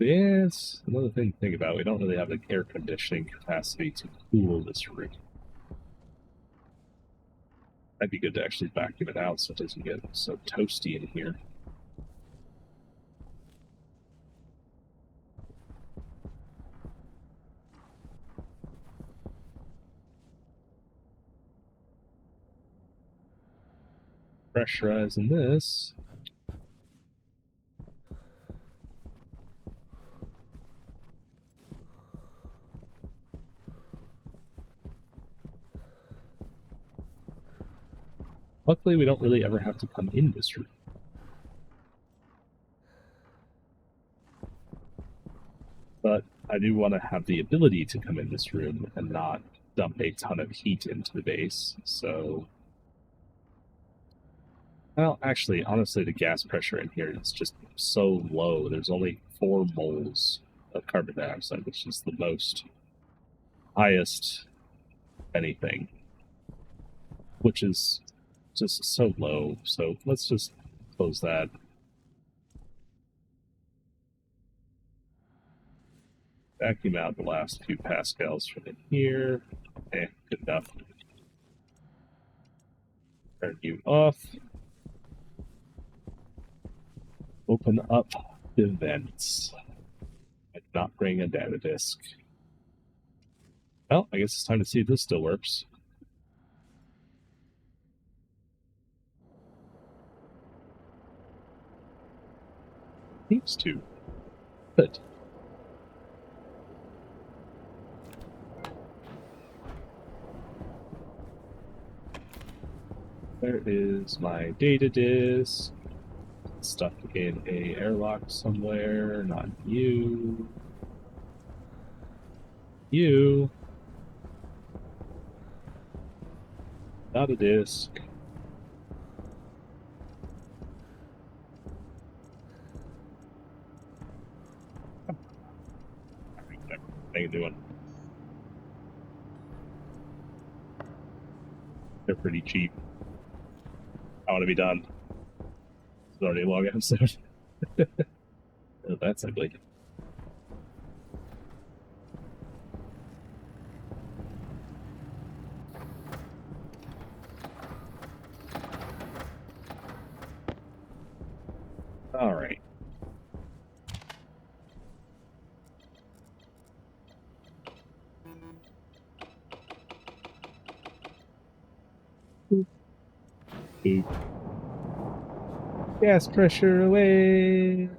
Yes, another thing to think about. We don't really have the air conditioning capacity to cool this room. That'd be good to actually vacuum it out so it doesn't get so toasty in here. Pressurizing this. Luckily, we don't really ever have to come in this room. But I do want to have the ability to come in this room and not dump a ton of heat into the base. So, well, actually, honestly, the gas pressure in here is just so low. There's only 4 moles of carbon dioxide, which is the most highest anything, which is just so low. So let's just close that. Vacuum out the last few pascals from in here. Good enough. Turn you off. Open up the vents. And not bring a data disk. Well, I guess it's time to see if this still works. Seems to. Good. There is my data disk. Stuck in a airlock somewhere. Not you. You. Not a disk. Make a new one. They're pretty cheap. I want to be done. It's already a long episode. Oh, that's ugly. All right. Boop. Boop. Gas pressure away.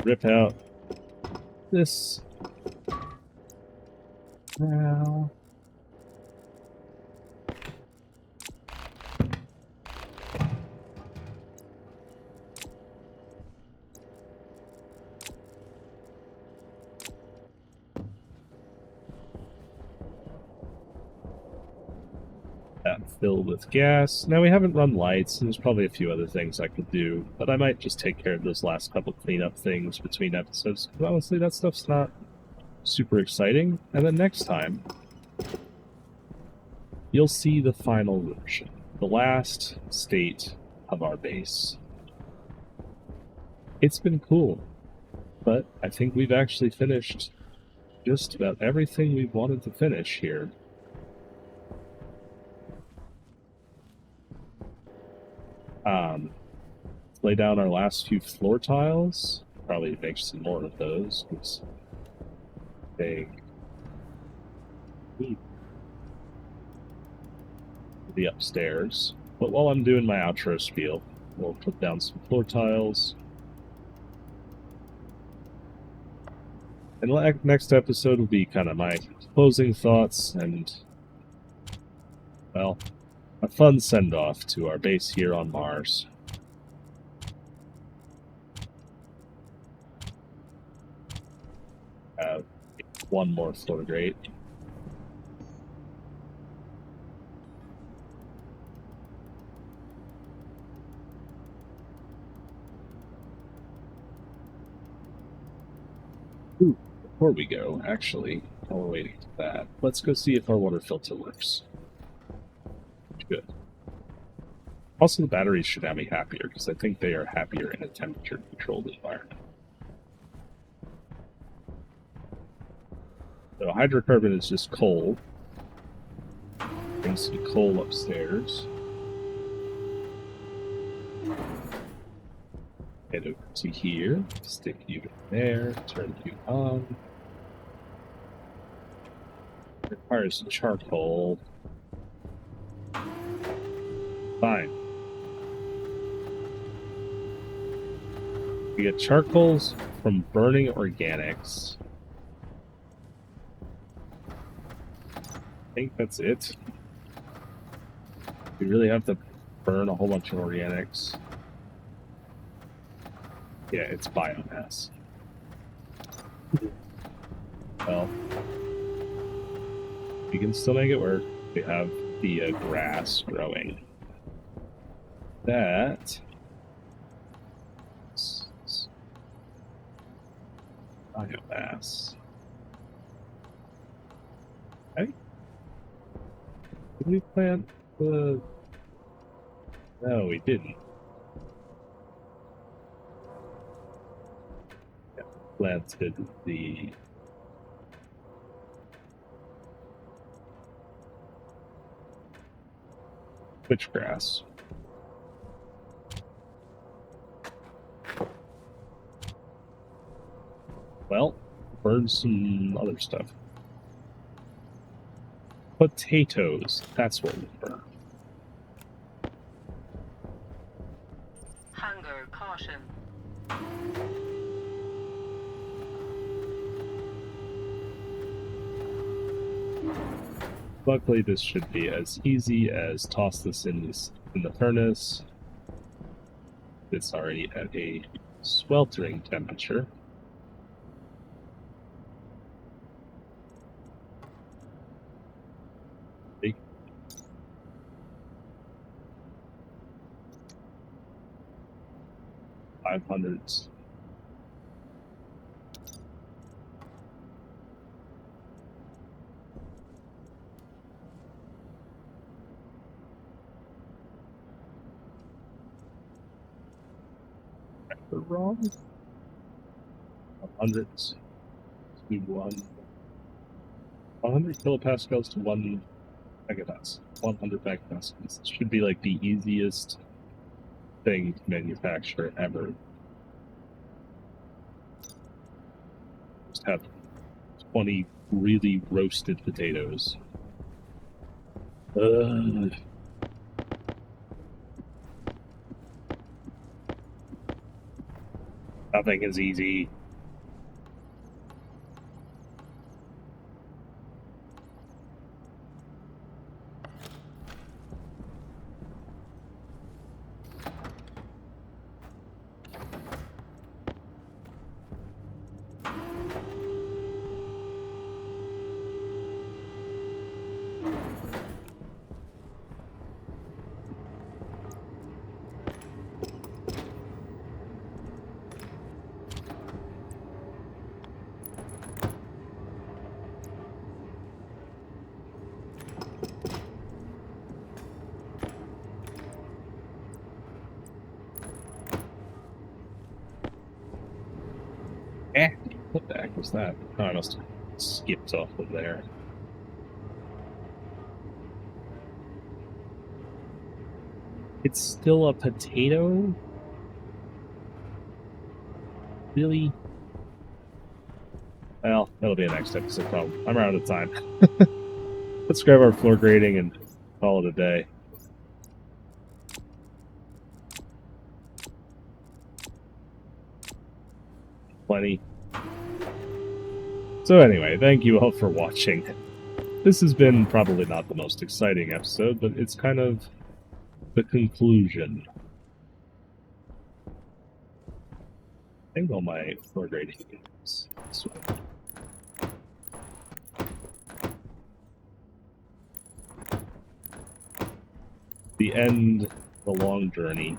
Rip out this now. That filled with gas. Now we haven't run lights, and there's probably a few other things I could do, but I might just take care of those last couple cleanup things between episodes. Because honestly, that stuff's not super exciting. And then next time, you'll see the final version, the last state of our base. It's been cool, but I think we've actually finished just about everything we wanted to finish here. Let's lay down our last few floor tiles. Probably make some more of those because they need the upstairs. But while I'm doing my outro spiel, we'll put down some floor tiles. And next episode will be kind of my closing thoughts and, well, a fun send-off to our base here on Mars. One more floor grate. Ooh, before we go, actually, while we're waiting for that, let's go see if our water filter works. Good. Also, the batteries should have me happier, because I think they are happier in a temperature-controlled environment. So hydrocarbon is just coal. Bring some coal upstairs. Head over to here. Stick you in there. Turn you on. Requires charcoal. Fine. We get charcoals from burning organics. I think that's it. We really have to burn a whole bunch of organics. Yeah, it's biomass. Well, we can still make it work. We have the grass growing. That is biomass. Okay. Did we plant the... No, we didn't. Yeah, planted the... switchgrass. Well, burn some other stuff. Potatoes. That's what we burn. Hunger caution. Luckily, this should be as easy as toss this in the furnace. It's already at a sweltering temperature. See? 500s. Wrong. 100s to 100 kilopascals to 1 megapascal. 100 megapascals. This should be like the easiest thing to manufacture ever. Just have 20 really roasted potatoes. Nothing is easy. What the heck was that? Oh, I must have skipped off of there. It's still a potato? Really? Well, that'll be a next episode problem. I'm out of time. Let's grab our floor grading and call it a day. Plenty. So anyway, thank you all for watching. This has been probably not the most exciting episode, but it's kind of the conclusion. I think all my floor grading is this one. The end, the long journey.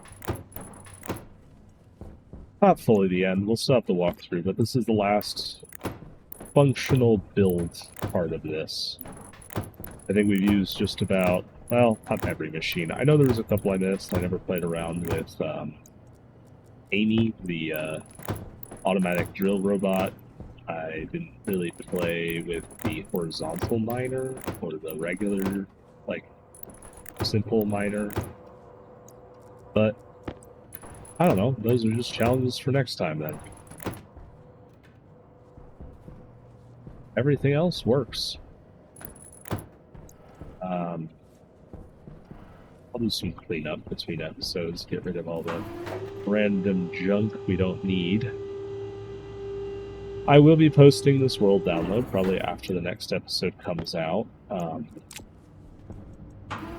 Not fully the end, we'll still have to walk through, but this is the last functional build part of this. I think we've used just about well, not every machine. I know there was a couple I missed. I never played around with Amy, the automatic drill robot. I didn't really play with the horizontal miner or the regular, like, simple miner. But I don't know. Those are just challenges for next time then. Everything else works. I'll do some cleanup between episodes, get rid of all the random junk we don't need. I will be posting this world download probably after the next episode comes out,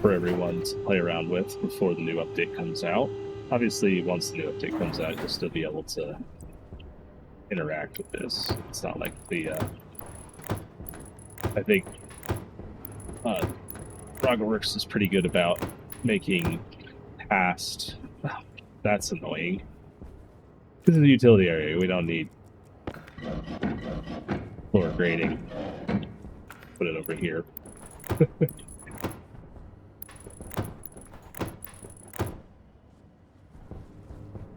for everyone to play around with before the new update comes out. Obviously, once the new update comes out, you'll still be able to interact with this. It's not like the I think Rocketworks is pretty good about making past. Oh, that's annoying. This is a utility area. We don't need floor grading. Put it over here.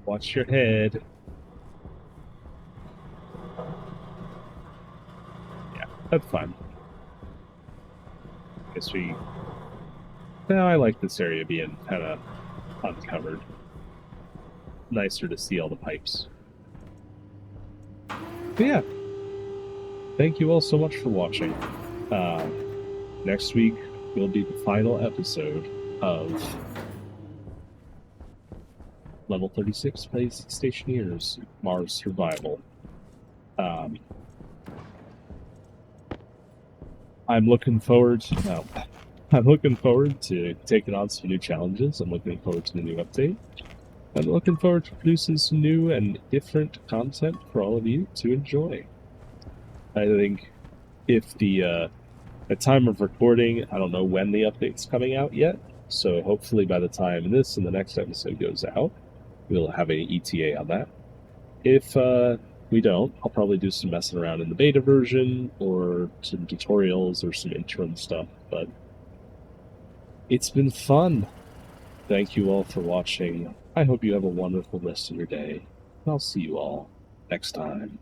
Watch your head. Yeah, that's fine. Guess we. Now I like this area being kind of uncovered. Nicer to see all the pipes. But yeah, thank you all so much for watching. Next week will be the final episode of Level 36 plays Stationeers Mars Survival. I'm looking forward to taking on some new challenges. I'm looking forward to the new update. I'm looking forward to producing some new and different content for all of you to enjoy. I think if the at time of recording, I don't know when the update's coming out yet, so hopefully by the time this and the next episode goes out, we'll have an ETA on that. If we don't, I'll probably do some messing around in the beta version or some tutorials or some interim stuff, but it's been fun. Thank you all for watching. I hope you have a wonderful rest of your day. I'll see you all next time.